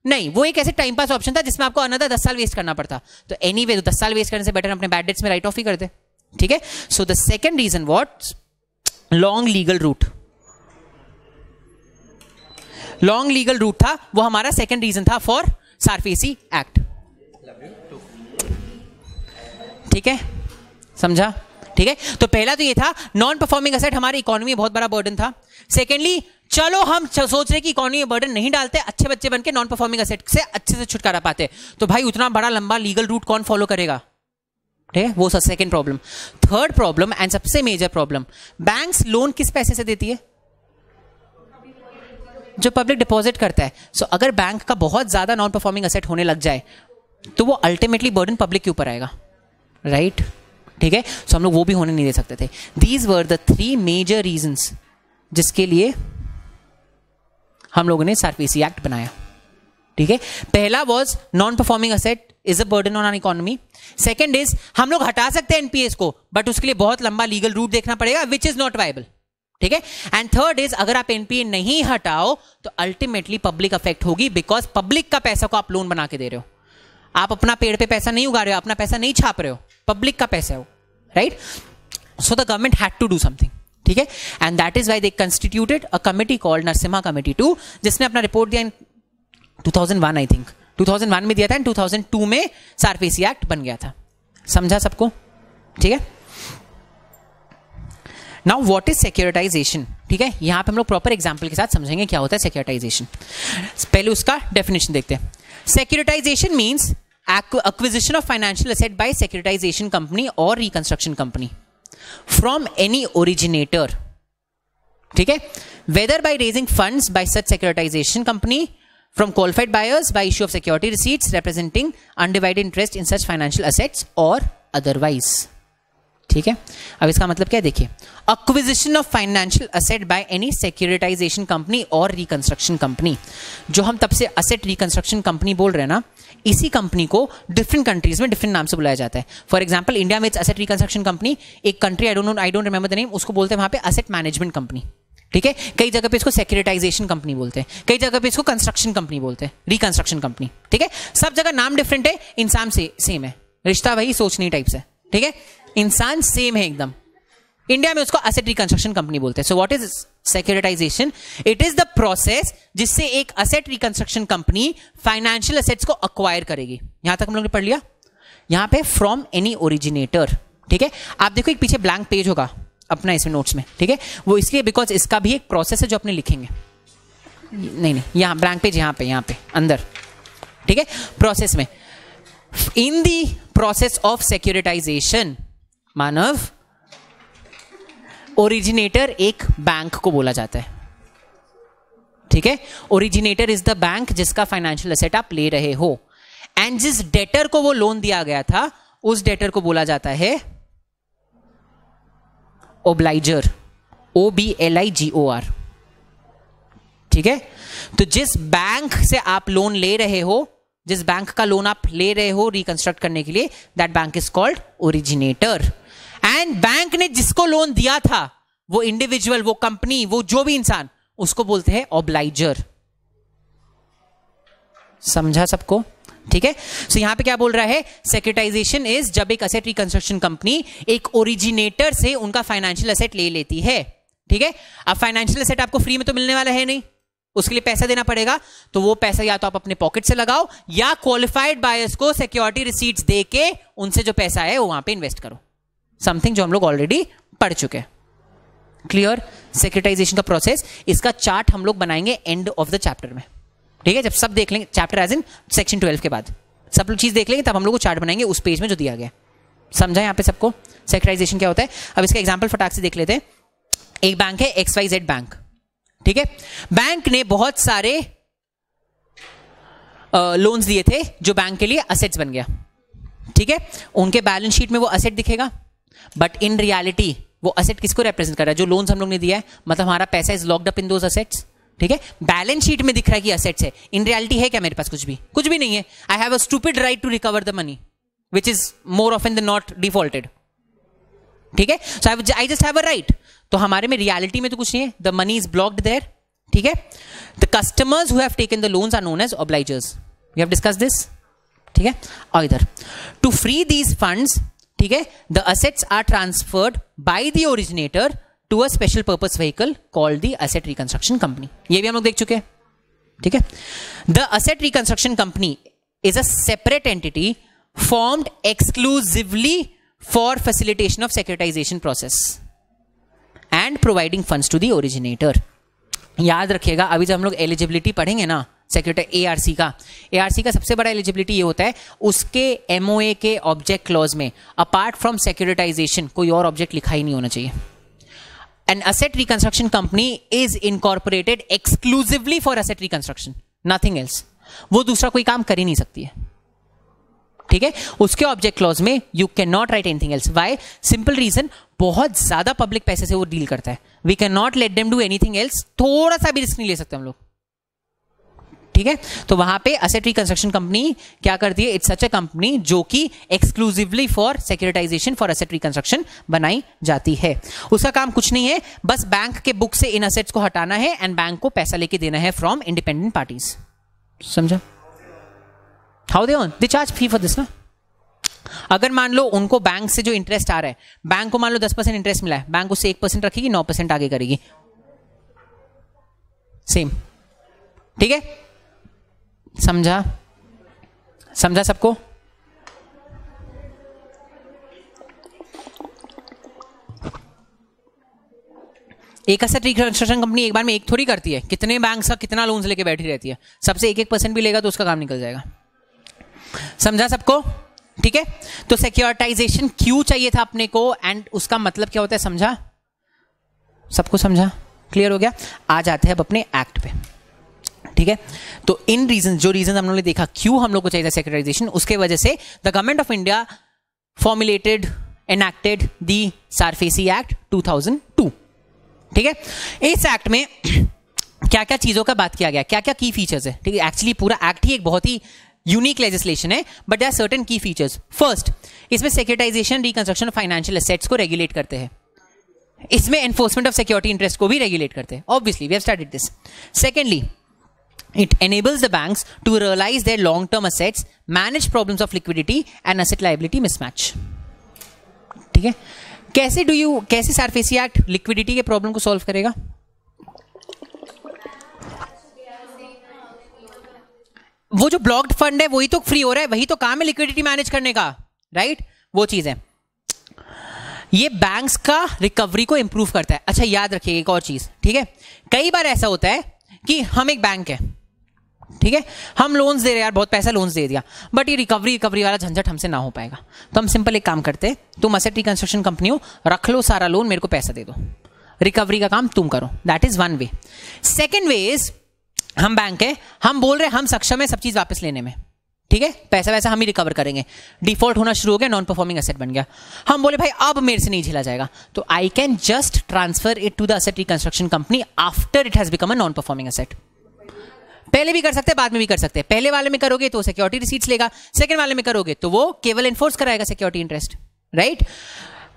नहीं, वो एक ऐसे टाइम पास ऑप्शन था जिसमें आपको अनदर 10 साल वेस्ट करना पड़ता। तो एनीवे, 10 साल वेस्ट करने से बेटर अपने बैड डेट्स में राइट ऑफ ही कर दे। ठीक है, so the second reason what, long legal route था, वो हमारा सेकंड रीजन था फॉर सारफेसी एक्ट। ठीक है, समझा? ठीक है, तो पहला तो ये था नॉन परफॉर्मिंग असेट हमारी इकोनॉमी में बहुत बड़ा बर्डन था। सेकेंडली, चलो हम सोच रहे कि इकोनॉमी में बर्डन नहीं डालते, अच्छे बच्चे बनके नॉन परफॉर्मिंग असेट से अच्छे से छुटकारा पाते, तो भाई उतना बड़ा लंबा लीगल रूट कौन फॉलो करेगा? ठीक है, वो second problem. Third problem and सबसे मेजर प्रॉब्लम, बैंक्स लोन किस पैसे से देती है? जो पब्लिक डिपॉजिट करता है। सो अगर बैंक का बहुत ज्यादा नॉन परफॉर्मिंग असेट होने लग जाए तो वो अल्टीमेटली बर्डन पब्लिक के ऊपर आएगा, राइट? ठीक है, सो हम लोग वो भी होने नहीं दे सकते थे। These were the 3 major reasons जिसके लिए हम लोगों ने सारफेसी एक्ट बनाया। ठीक है, पहला was non performing asset is a burden on our economy. Second is हम लोग हटा सकते हैं एनपीएस को, बट उसके लिए बहुत लंबा लीगल रूट देखना पड़ेगा विच इज नॉट वायबल। ठीक है, एंड थर्ड इज अगर आप एनपीए नहीं हटाओ तो अल्टीमेटली पब्लिक अफेक्ट होगी, बिकॉज पब्लिक का पैसा को आप लोन बना के दे रहे हो। आप अपना पेड़ पे पैसा नहीं उगा रहे हो, अपना पैसा नहीं छाप रहे हो, पब्लिक का पैसा है वो, right? So the government had to do something. ठीक है, and that is why they constituted a committee called Narasimham committee 2, जिसने अपना रिपोर्ट दिया इन 2001, आई थिंक 2001 में दिया था, एंड 2002 में सारफेसी एक्ट बन गया था। समझा सबको? ठीक है, नाउ व्हाट इज सिक्योरिटाइजेशन? ठीक है, यहां पे हम लोग प्रॉपर एग्जांपल के साथ समझेंगे क्या होता है सिक्योरिटाइजेशन। पहले उसका डेफिनेशन देखते हैं। Securitisation means acquisition of financial asset by securitization company or reconstruction company from any originator. ठीक है, whether by raising funds by such securitization company from qualified buyers by issue of security receipts representing undivided interest in such financial assets or otherwise. ठीक है, अब इसका मतलब क्या है देखिए, acquisition of financial asset by any securitisation company और reconstruction company. जो हम तब से असेट रिकंस्ट्रक्शन कंपनी बोल रहे हैं ना, इसी कंपनी को डिफरेंट कंट्रीज में डिफरेंट नाम से बुलाया जाता है। फॉर एग्जांपल, इंडिया में असेट रिकंस्ट्रक्शन कंपनी, एक country I don't remember the name, उसको बोलते हैं वहां पे असेट मैनेजमेंट कंपनी। ठीक है, कई जगह पे इसको सिक्योरिटाइजेशन कंपनी बोलते हैं, कई जगह पे इसको कंस्ट्रक्शन कंपनी बोलते हैं, रिकंस्ट्रक्शन कंपनी। ठीक है, सब जगह नाम डिफरेंट है, इंसान से सेम है, रिश्ता वही सोचनी टाइप से। ठीक है, इंसान सेम है एकदम। इंडिया में उसको एसेट रिकंस्ट्रक्शन कंपनी बोलते हैं। So what is securitisation? It is the process जिससे एक asset reconstruction company financial assets को अक्वायर करेगी। यहां तक हम लोग ने पढ़ लिया। यहां पे फ्रॉम एनी ओरिजिनेटर। ठीक है, आप देखो एक पीछे ब्लैंक पेज होगा अपना इसमें नोट्स में। ठीक है, वो इसलिए बिकॉज इसका भी एक प्रोसेस है जो अपने लिखेंगे। नहीं, यहां ब्लैंक पेज, यहां पे अंदर। ठीक है, प्रोसेस में, in the process of securitisation, Manav, originator एक बैंक को बोला जाता है। ठीक है, ओरिजिनेटर इज द बैंक जिसका फाइनेंशियल एसेट आप ले रहे हो, एंड जिस डेटर को वो लोन दिया गया था उस डेटर को बोला जाता है ओब्लाइजर, OBLIGOR। ठीक है, तो जिस बैंक से आप लोन ले रहे हो जिस बैंक का लोन आप ले रहे हो रिकंस्ट्रक्ट करने के लिए, that bank is called originator. And bank ने जिसको लोन दिया था, वो इंडिविजुअल, वो कंपनी, वो जो भी इंसान, उसको बोलते हैं ऑब्लाइजर। समझा सबको? ठीक है। सो यहां पे क्या बोल रहा है, सेक्युरिटाइजेशन इज जब एक असेट रिकंस्ट्रक्शन कंपनी एक ओरिजिनेटर से उनका फाइनेंशियल असेट ले लेती है। ठीक है। अब फाइनेंशियल असेट आपको फ्री में तो मिलने वाला है नहीं, उसके लिए पैसा देना पड़ेगा। तो वो पैसा या तो आप अपने पॉकेट से लगाओ या क्वालिफाइड बायर्स को सिक्योरिटी रिसीट्स देके उनसे जो पैसा है वो वहां पे इन्वेस्ट करो। समथिंग जो हम लोग ऑलरेडी पढ़ चुके हैं। क्लियर? सिक्योरिटाइजेशन का प्रोसेस, इसका चार्ट हम लोग बनाएंगे एंड ऑफ द चैप्टर में। ठीक है, जब सब देख लेंगे चैप्टर एज इन सेक्शन 12 के बाद सब चीज देख लेंगे, तब हम लोग को चार्ट बनाएंगे उस पेज में जो दिया गया। समझा यहां पे सबको सिक्योरिटाइजेशन क्या होता है? अब इसका एग्जांपल फटाक से देख लेते हैं। एक बैंक है XYZ बैंक। ठीक है। बैंक ने बहुत सारे लोन्स दिए थे जो बैंक के लिए असेट्स बन गया। ठीक है। उनके बैलेंस शीट में वो असेट दिखेगा, बट इन रियलिटी वो असेट किसको रिप्रेजेंट कर रहा है? जो लोन्स हम लोग ने दिया है, मतलब हमारा पैसा is locked up in those assets. ठीक है। बैलेंस शीट में दिख रहा है कि असेट्स है, इन रियलिटी है क्या मेरे पास? कुछ भी नहीं है। I have a stupid right to recover the money which is more often than not defaulted. ठीक है। So I just have a right. तो हमारे में रियलिटी में तो कुछ नहीं है, the money is blocked there. ठीक है। The customers who have taken the loans are known as obligors. We have discussed this. ठीक है। और इधर टू फ्री दीज फंड्स, ठीक है, the assets are transferred by the originator to a special purpose vehicle called the asset reconstruction company. ये भी हम लोग देख चुके हैं। ठीक है। The asset reconstruction company is a separate entity formed exclusively for facilitation of securitisation process and providing funds to the originator. याद रखिएगा, अभी जब हम लोग एलिजिबिलिटी पढ़ेंगे ना सेक्युरिटी ARC का सबसे बड़ा एलिजिबिलिटी ये होता है, उसके MOA के ऑब्जेक्ट क्लॉज में अपार्ट फ्रॉम सेक्युरिटाइजेशन कोई और ऑब्जेक्ट लिखा ही नहीं होना चाहिए। An asset reconstruction company is incorporated exclusively for asset reconstruction, nothing else. वो दूसरा कोई काम कर ही नहीं सकती है। ठीक है। उसके ऑब्जेक्ट क्लॉज में you can not write anything else. Why? Simple reason, बहुत ज्यादा पब्लिक पैसे से वो डील करता है। We can not let them do anything else. थोड़ा सा भी रिस्क नहीं ले सकते हम लोग। ठीक है। तो वहां पे असेट रिकंस्ट्रक्शन कंपनी क्या करती है? इट्स सच अ कंपनी जो कि exclusively for securitisation for asset reconstruction बनाई जाती है। उसका काम कुछ नहीं है, बस बैंक के बुक से इन असेट्स को हटाना है एंड बैंक को पैसा लेके देना है फ्रॉम इंडिपेंडेंट पार्टीज। समझा? How they earn? They charge fee for this ना। अगर मान लो उनको बैंक से जो इंटरेस्ट आ रहा है, बैंक को मान लो 10% इंटरेस्ट मिला है, बैंक उससे 1% रखेगी, 9% आगे करेगी। सेम। ठीक है। समझा? समझा सबको? एक असेट रिकंस्ट्रक्शन कंपनी एक बार में एक थोड़ी करती है, कितने बैंक का कितना लोन्स लेके बैठी रहती है, सबसे 1% भी लेगा तो उसका काम निकल जाएगा। समझा सबको? ठीक है। तो सिक्योरिटाइजेशन क्यों चाहिए था अपने को एंड उसका मतलब क्या होता है, समझा? सबको समझा? क्लियर हो गया? आ जाते हैं अब अपने एक्ट पे। ठीक है। तो इन रीजन, जो रीजन हम लोगों ने देखा क्यों हम लोग को चाहिए सिक्योरिटाइजेशन, उसके वजह से the government of India formulated enacted the SARFAESI act 2002। ठीक है। इस एक्ट में क्या क्या चीजों का बात किया गया, क्या क्या की फीचर्स है। ठीक है। एक्चुअली पूरा एक्ट ही एक बहुत ही यूनिक लेजिस्लेशन है, बट देयर आर सर्टेन की फीचर्स। फर्स्ट, इसमें सिक्योरिटाइजेशन रिकंस्ट्रक्शन फाइनेंशियल एसेट्स को रेगुलेट करते हैं। इसमें एनफोर्समेंट ऑफ सिक्योरिटी इंटरेस्ट को भी रेगुलेट करते हैं। Obviously we have studied this. Secondly, it enables the banks to realize their long-term assets, manage problems of liquidity and asset liability mismatch. ठीक है। कैसे सारफेसी एक्ट लिक्विडिटी के problem को solve करेगा? वो जो ब्लॉक्ड फंड है वही तो फ्री हो रहा है, वही तो काम है लिक्विडिटी मैनेज करने का, राइट? वो चीज है। ये बैंक्स का रिकवरी को इंप्रूव करता है। अच्छा याद रखिएगा एक और चीज, ठीक है। कई बार ऐसा होता है कि हम एक बैंक है, ठीक है, हम लोन्स दे रहे यार, बहुत पैसा लोन्स दे दिया, बट ये रिकवरी वाला झंझट हमसे ना हो पाएगा। तो हम सिंपल एक काम करते हैं, तुम असेट रिकंस्ट्रक्शन कंपनी हो, रख लो सारा लोन, मेरे को पैसा दे दो, रिकवरी का काम तुम करो। That is one way. Second way is, हम बैंक है, हम बोल रहे हैं हम सक्षम है सब चीज वापस लेने में, ठीक है, पैसा वैसा हम ही रिकवर करेंगे। डिफॉल्ट होना शुरू हो गया, नॉन परफॉर्मिंग एसेट बन गया, हम बोले भाई अब मेरे से नहीं झेला जाएगा, तो I can just transfer it to the asset reconstruction company after it has become a non performing asset. पहले भी कर सकते हैं, बाद में भी कर सकते हैं। पहले वाले में करोगे तो सिक्योरिटी रिसीट्स लेगा, सेकंड वाले में करोगे तो वो केवल एनफोर्स कराएगा सिक्योरिटी इंटरेस्ट, राइट।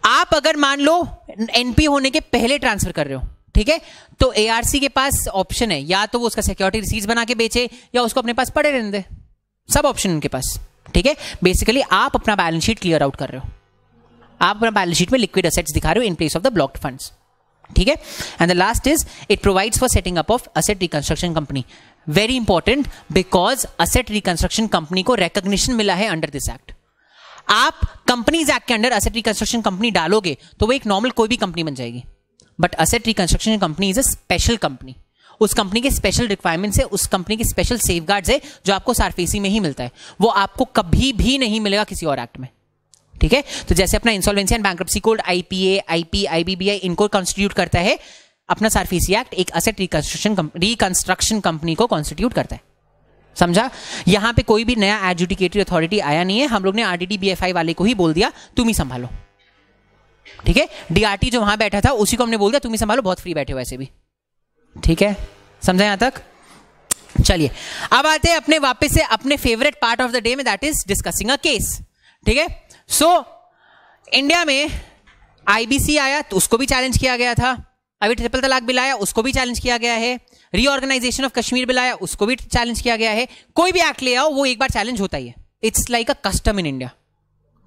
आप अगर मान लो एनपी होने के पहले ट्रांसफर कर रहे हो, ठीक है, तो एआरसी के पास ऑप्शन है, या तो वो उसका सिक्योरिटी रिसीट्स बना के बेचे या उसको अपने पास पड़े रहने दे, सब ऑप्शन उनके पास, ठीक है। बेसिकली आप अपना बैलेंस शीट क्लियर आउट कर रहे हो, आप अपना बैलेंस शीट में लिक्विड एसेट्स दिखा रहे हो in place of the blocked funds, ठीक है। And the last is it provides for setting up of asset reconstruction company. Very important, because asset reconstruction company को रिकॉग्निशन मिला है अंडर दिस एक्ट। आप companies act के under asset reconstruction company डालोगे तो वो एक नॉर्मल कोई भी कंपनी बन जाएगी, but asset reconstruction company is a special company. उस कंपनी के स्पेशल रिक्वायरमेंट्स है, उस कंपनी के स्पेशल सेफगार्ड्स है जो आपको सारफेसी में ही मिलता है, वो आपको कभी भी नहीं मिलेगा किसी और एक्ट में, ठीक है। तो जैसे अपना insolvency and bankruptcy code, IPA, IP, IBBI, इनको कॉन्स्टिट्यूट करता है, अपना सारफेसी एक्ट एक असेट रिकंस्ट्रक्शन कंपनी को कॉन्स्टिट्यूट करता है, समझा। यहां पे कोई भी नया एडजुडिकेटरी अथॉरिटी आया नहीं है, हम लोग ने आरडीडी बीएफआई वाले को ही बोल दिया तुम ही संभालो, ठीक है। डीआरटी जो वहां बैठा था उसी को हमने बोल दिया तुम ही संभालो, बहुत फ्री बैठे हो वैसे भी, ठीक है, समझा यहां तक। चलिए अब आते हैं अपने वापस से अपने favourite part of the day में, that is discussing a case, ठीक है। सो इंडिया में आईबीसी आया तो उसको भी चैलेंज किया गया था, अभी ट्रिपल तलाक बिल आया उसको भी चैलेंज किया गया है, रीऑर्गेनाइजेशन ऑफ कश्मीर बिल आया उसको भी चैलेंज किया गया है। कोई भी एक्ट ले आओ वो एक बार चैलेंज होता ही है, it's like a custom in India,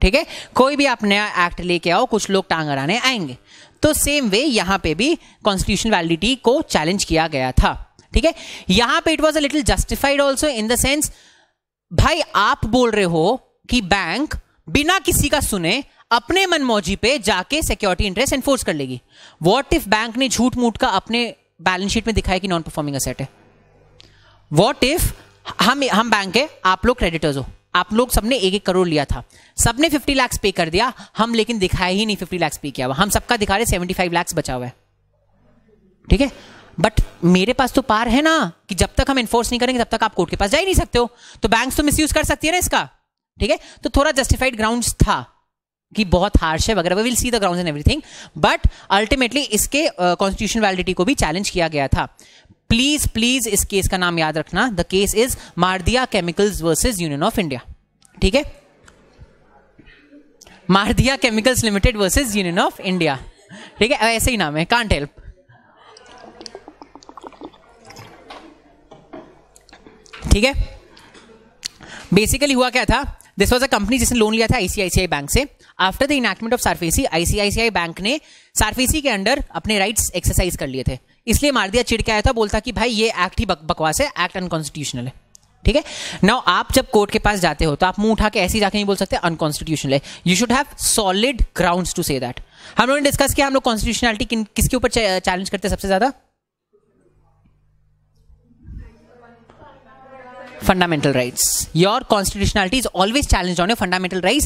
ठीक है। कोई भी आप नया एक्ट लेके आओ कुछ लोग टांग अड़ाने आएंगे, तो सेम वे यहां पे भी कॉन्स्टिट्यूशनल वैलिडिटी को चैलेंज किया गया था, ठीक है। यहां पे it was a little justified also in the sense, भाई आप बोल रहे हो कि बैंक बिना किसी का सुने अपने मनमौजी पे जाके सिक्योरिटी इंटरेस्ट एनफोर्स कर लेगी। व्हाट इफ बैंक ने झूठ मूठ का अपने बैलेंस शीट में दिखाया कि नॉन परफॉर्मिंग एसेट है। व्हाट इफ हम बैंक है, आप लोग क्रेडिटर्स हो, आप लोग सबने 1-1 करोड़ लिया था, सबने 50 लाख पे कर दिया, हम लेकिन दिखाया ही नहीं 50 लाख पे किया हुआ, हम सबका दिखा रहे 75 लाख बचा हुआ है, ठीक है। बट मेरे पास तो पार है ना कि जब तक हम एनफोर्स नहीं करेंगे तब तक आप कोर्ट के पास जा ही नहीं सकते हो, तो बैंक तो मिसयूज कर सकती है ना इसका, ठीक है। तो थोड़ा जस्टिफाइड ग्राउंड्स था कि बहुत हार्श है वगैरह, we will see the grounds and everything, but ultimately इसके कॉन्स्टिट्यूशनल वैलिडिटी को भी चैलेंज किया गया था। प्लीज प्लीज इस केस का नाम याद रखना, the case is Mardia Chemicals versus Union of India, ठीक है। Mardia Chemicals Limited versus Union of India, ठीक है, ऐसे ही नाम है, कांट हेल्प, ठीक है। बेसिकली हुआ क्या था, दिस वाज अ कंपनी जिसने लोन लिया था आईसीआईसीआई बैंक से। After the enactment of SARFAESI ICICI bank ने सारफेसी के अंडर अपने राइट्स एक्सरसाइज कर लिए थे, इसलिए मारदिया चिढ़ के आया था, बोलता कि भाई ये एक्ट ही बकवास है, एक्ट अनकॉन्स्टिट्यूशनल है, ठीक है। नाउ आप जब कोर्ट के पास जाते हो तो आप मुंह उठा के ऐसे ही जाके नहीं बोल सकते अनकॉन्स्टिट्यूशनल है, you should have solid grounds to say that. हम लोगों ने डिस्कस किया हम लोग कॉन्स्टिट्यूशनलिटी किसके ऊपर चैलेंज करते हैं सबसे ज्यादा, fundamental rights. Your constitutionality is always challenged on your fundamental rights.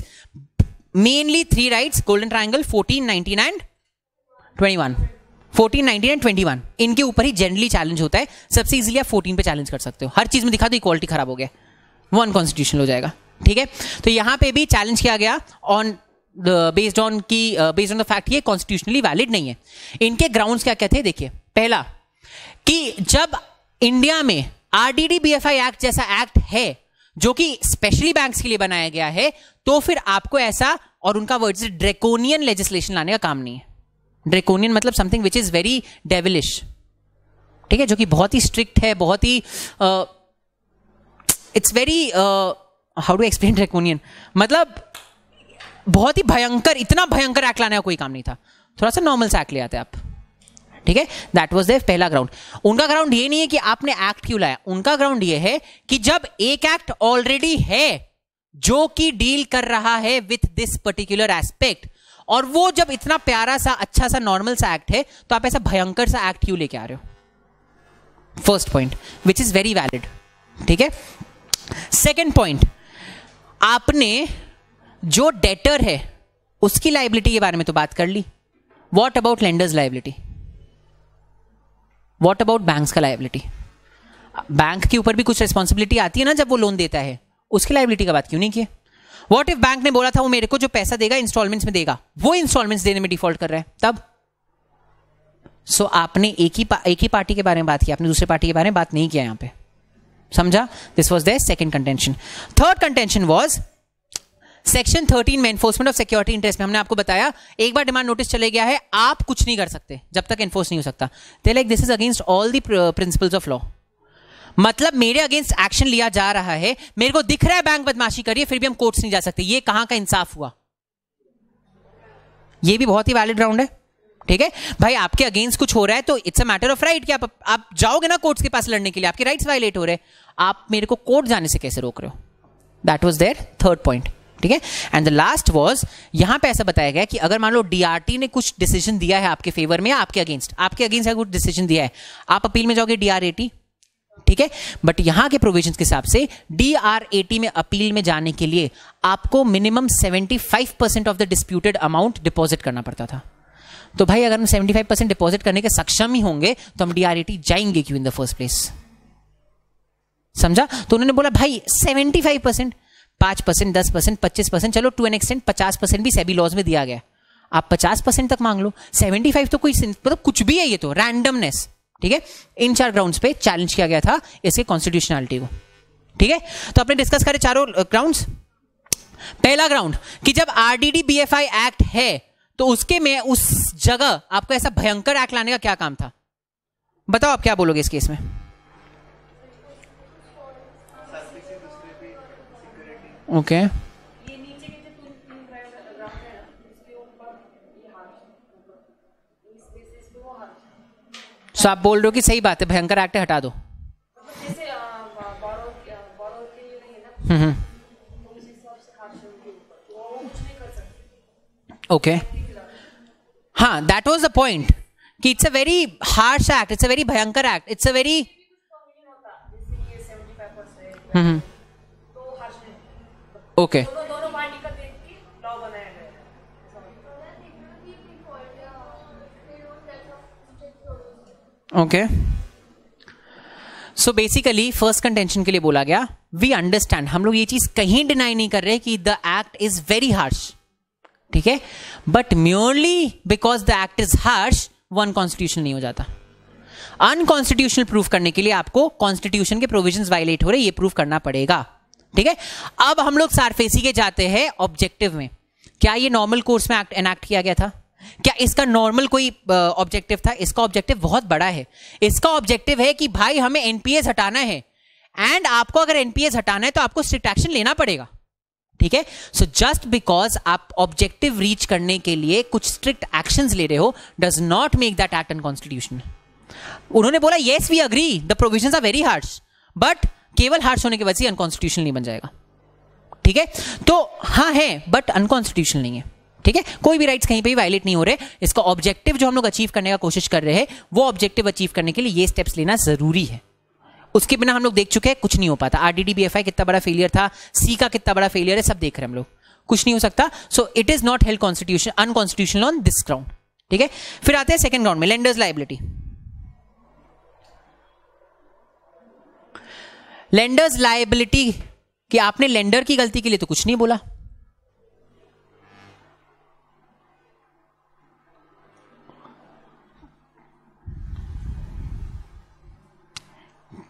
Mainly 3 rights, golden triangle, 14, 19 and 21. 14, 19 and 21. इनके ऊपर ही जनरली चैलेंज होता है, सबसे इजीली आप 14 पे चैलेंज कर सकते हो। हर चीज में दिखा दो इक्वालिटी खराब हो गया, वो अनकॉन्स्टिट्यूशनल हो जाएगा, ठीक है। तो यहां पे भी चैलेंज किया गया on based on the fact ये कॉन्स्टिट्यूशनली वैलिड नहीं है। इनके ग्राउंड्स क्या क्या थे देखिए, पहला कि जब इंडिया में आरडीडी बीएफआई एक्ट जैसा एक्ट है जो कि स्पेशली बैंक्स के लिए बनाया गया है, तो फिर आपको ऐसा, और उनका वर्ड से ड्रेकोनियन लेजिस्लेशन लाने का काम नहीं है। ड्रेकोनियन मतलब something which is very devilish, ठीक है, जो कि बहुत ही स्ट्रिक्ट है, बहुत ही it's very how do explain draconian, मतलब बहुत ही भयंकर, इतना भयंकर एक्ट लाने का कोई काम नहीं था, थोड़ा सा नॉर्मल सा एक्ट ले आते आप, ठीक है। दैट वाज देयर पहला ग्राउंड। उनका ग्राउंड ये नहीं है कि आपने एक्ट क्यों लाया, उनका ग्राउंड ये है कि जब एक एक्ट ऑलरेडी है जो कि डील कर रहा है विथ दिस पर्टिकुलर एस्पेक्ट, और वो जब इतना प्यारा सा अच्छा सा नॉर्मल सा एक्ट है, तो आप ऐसा भयंकर सा एक्ट क्यों लेके आ रहे हो। First point which is very valid, ठीक है। सेकेंड पॉइंट, आपने जो डेटर है उसकी लायबिलिटी के बारे में तो बात कर ली, what about lenders liability, what about banks का लायबिलिटी। बैंक के ऊपर भी कुछ रिस्पॉन्सिबिलिटी आती है ना जब वो लोन देता है, उसकी लायबिलिटी का बात क्यों नहीं की। व्हाट इफ बैंक ने बोला था वो मेरे को जो पैसा देगा इंस्टॉलमेंट्स में देगा, वो इंस्टॉलमेंट्स देने में डिफॉल्ट कर रहा है, तब सो आपने एक ही पार्टी के बारे में बात की, आपने दूसरे पार्टी के बारे में बात नहीं किया यहां पे, समझा? This was the second contention. Third contention was section 13 में एनफोर्समेंट ऑफ सिक्योरिटी इंटरेस्ट में हमने आपको बताया एक बार डिमांड नोटिस चले गया है, आप कुछ नहीं कर सकते जब तक एनफोर्स नहीं हो सकता. They like this is against all the principles of law. मतलब मेरे अगेंस्ट एक्शन लिया जा रहा है, मेरे को दिख रहा है बैंक बदमाशी करिए, फिर भी हम कोर्ट्स नहीं जा सकते. ये कहां का इंसाफ हुआ? ये भी बहुत ही वैलिड ग्राउंड है. ठीक है भाई, आपके अगेंस्ट कुछ हो रहा है तो it's a matter of right कि आप जाओगे ना कोर्ट्स के पास लड़ने के लिए, आपके राइट्स वायलेट हो रहे हैं, आप मेरे को कोर्ट जाने से कैसे रोक रहे हो? That was there third point. ठीक है. एंड द लास्ट वाज, यहां पे ऐसा बताया गया कि अगर मान लो डीआरटी ने कुछ डिसीजन दिया है आपके फेवर में या आपके अगेंस्ट कुछ डिसीजन दिया है, आप अपील में जाओगे डीआरएटी. ठीक है. बट यहां के प्रोविजंस के हिसाब से डीआरएटी में अपील में जाने के लिए आपको minimum 75% of the disputed amount deposit करना पड़ता था. तो भाई अगर हम 75% डिपॉजिट करने के सक्षम ही होंगे तो हम डीआरएटी जाएंगे क्यों इन द फर्स्ट प्लेस? समझा? तो उन्होंने बोला भाई 75%, 5%, 10%, 25%, चलो टू एन एक्सटेंट 50% भी सेबी लॉज में दिया गया, आप 50% तक मांग लो. 75 तो कोई मतलब कुछ भी है, ये तो रैंडमनेस. ठीक है. इन 4 ग्राउंड्स पे चैलेंज किया गया था इसके कॉन्स्टिट्यूशनलिटी को. ठीक है. तो आपने डिस्कस करे चारों ग्राउंड्स. पहला ग्राउंड कि जब आरडीडी बीएफआई एक्ट है तो उसके में उस जगह आपको ऐसा भयंकर एक्ट लाने का क्या काम था? बताओ आप क्या बोलोगे इस केस में? ओके. सो आप बोल रहे हो कि सही बात है, भयंकर एक्ट हटा दो. ओके. हाँ, दैट वाज द पॉइंट कि it's a very harsh act, it's a very भयंकर act, it's a very okay. Okay. So basically first contention के लिए बोला गया, वी अंडरस्टैंड, हम लोग ये चीज कहीं डिनाई नहीं कर रहे कि the act is very harsh. ठीक है. But merely because the act is harsh वो अनकॉन्स्टिट्यूशनल नहीं हो जाता. अनकॉन्स्टिट्यूशनल प्रूफ करने के लिए आपको कॉन्स्टिट्यूशन के प्रोविजंस वायलेट हो रहे ये प्रूफ करना पड़ेगा. ठीक है. अब हम लोग सारफेसी के जाते हैं ऑब्जेक्टिव में. क्या ये नॉर्मल कोर्स में एनैक्ट किया गया था? क्या इसका नॉर्मल कोई ऑब्जेक्टिव था? इसका ऑब्जेक्टिव बहुत बड़ा है. इसका ऑब्जेक्टिव है कि भाई हमें एनपीएस हटाना है, एंड आपको अगर एनपीएस हटाना है तो आपको स्ट्रिक्ट एक्शन लेना पड़ेगा. ठीक है. सो जस्ट बिकॉज आप ऑब्जेक्टिव रीच करने के लिए कुछ स्ट्रिक्ट एक्शंस ले रहे हो does not make that act unconstitutional. उन्होंने बोला yes we agree the provisions are very harsh, but केवल हार्श होने की वजह से अनकॉन्स्टिट्यूशनल नहीं बन जाएगा. ठीक है. तो हाँ है बट अनकॉन्स्टिट्यूशनल नहीं है. ठीक है. कोई भी राइट्स कहीं पे भी वायलेट नहीं हो रहे. इसका ऑब्जेक्टिव जो हम लोग अचीव करने का कोशिश कर रहे हैं वो ऑब्जेक्टिव अचीव करने के लिए ये स्टेप्स लेना जरूरी है. उसके बिना हम लोग देख चुके हैं कुछ नहीं हो पाता. आरडीडी बीएफआई कितना बड़ा फेलियर था, सी का कितना बड़ा फेलियर है, सब देख रहे हैं हम लोग. कुछ नहीं हो सकता. So it is not held constitution unconstitutional on this ground. ठीक है. फिर आते हैं सेकंड ग्राउंड में, लेंडर्स लायबिलिटी. लेंडर्स लायबिलिटी कि आपने लेंडर की गलती के लिए तो कुछ नहीं बोला.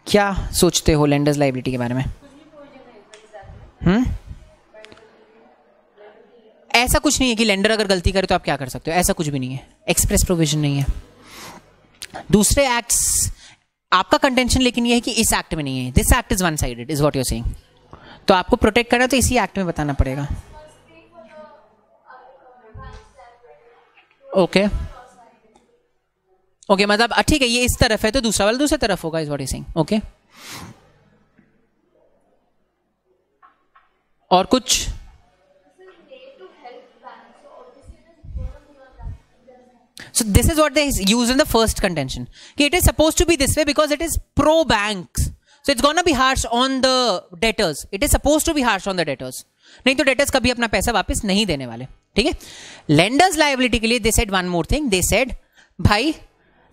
क्या सोचते हो लेंडर्स लायबिलिटी के बारे में? ऐसा कुछ नहीं है कि लेंडर अगर गलती करे तो आप क्या कर सकते हो, ऐसा कुछ भी नहीं है. एक्सप्रेस प्रोविजन नहीं है. दूसरे एक्ट्स आपका कंटेंशन लेकिन ये है कि इस एक्ट में नहीं है. This act is one sided is what you are saying. तो आपको प्रोटेक्ट करना तो इसी एक्ट में बताना पड़ेगा. ओके. ओके. मतलब ठीक है, ये इस तरफ है तो दूसरा वाला दूसरी तरफ होगा is what you saying. Okay. और कुछ? So this is what they use in the first contention. It is supposed to be this way because it is pro banks. So it's gonna be harsh on the debtors. It is supposed to be harsh on the debtors. नहीं तो debtors कभी अपना पैसा वापस नहीं देने वाले. ठीक है. Lenders liability के लिए they said one more thing. They said भाई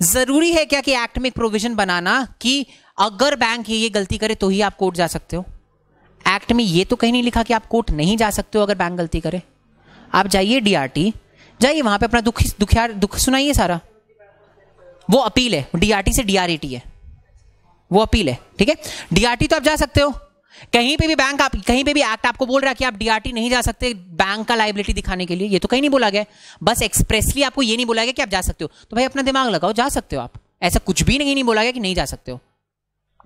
जरूरी है क्या कि एक्ट में एक प्रोविजन बनाना कि अगर बैंक ये गलती करे तो ही आप कोर्ट जा सकते हो. एक्ट में ये तो कहीं नहीं लिखा कि आप कोर्ट नहीं जा सकते हो अगर बैंक गलती करे. आप जाइए डीआरटी, जाइए वहां पे अपना दुख सुनाइए सारा. वो अपील है, डीआरटी से डीआरएटी है. वो अपील है, ठीक है। डीआरटी तो आप जा सकते हो, कहीं पे भी बैंक, आप कहीं पे भी एक्ट आपको बोल रहा है कि आप डीआरटी नहीं जा सकते बैंक का लायबिलिटी दिखाने के लिए, ये तो कहीं नहीं बोला गया, बस एक्सप्रेसली आपको ये नहीं बोला गया कि आप जा सकते हो। तो भाई अपना दिमाग लगाओ, जा सकते हो आप, ऐसा कुछ भी नहीं बोला गया कि नहीं जा सकते हो,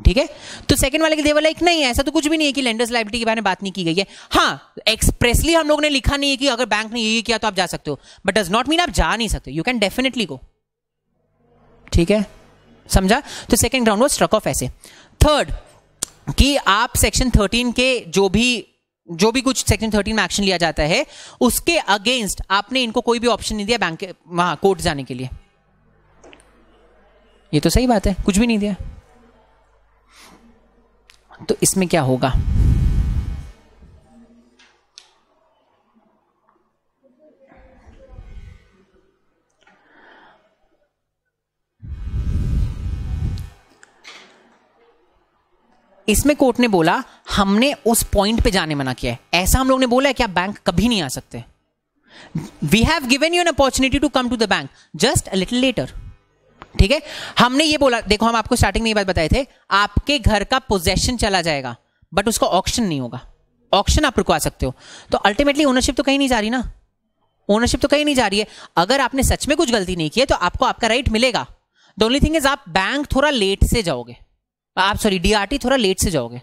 ठीक है। तो सेकंड वाले के देवल एक नहीं है, ऐसा तो कुछ भी नहीं है कि लेंडर्स लायबिलिटी के बारे में बात नहीं की गई है। हाँ, एक्सप्रेसली हम लोग ने लिखा नहीं है कि अगर बैंक ने ये किया तो आप जा सकते हो, बट डज नॉट मीन आप जा नहीं सकते, यू कैन डेफिनेटली गो, ठीक है, समझा। तो सेकंड ग्राउंड वो स्ट्रक ऑफ ऐसे। थर्ड कि आप सेक्शन 13 के जो भी कुछ सेक्शन 13 में एक्शन लिया जाता है उसके अगेंस्ट आपने इनको कोई भी ऑप्शन नहीं दिया बैंक वहां कोर्ट जाने के लिए, ये तो सही बात है, कुछ भी नहीं दिया। तो इसमें क्या होगा, इसमें कोर्ट ने बोला हमने उस पॉइंट पे जाने मना किया है, ऐसा हम लोग ने बोला है कि आप बैंक कभी नहीं आ सकते। We have given you an opportunity to come to the bank just a little later, ठीक है। हमने ये बोला, देखो हम आपको स्टार्टिंग में ये बात बताए थे, आपके घर का पोजेशन चला जाएगा बट उसका ऑक्शन नहीं होगा, ऑक्शन आप रुकवा सकते हो। तो अल्टीमेटली ओनरशिप तो कहीं नहीं जा रही ना, ओनरशिप तो कहीं नहीं जा रही है। अगर आपने सच में कुछ गलती नहीं की है तो आपको आपका राइट मिलेगा। द ओनली थिंग इज आप बैंक थोड़ा लेट से जाओगे, आप सॉरी डीआरटी थोड़ा लेट से जाओगे,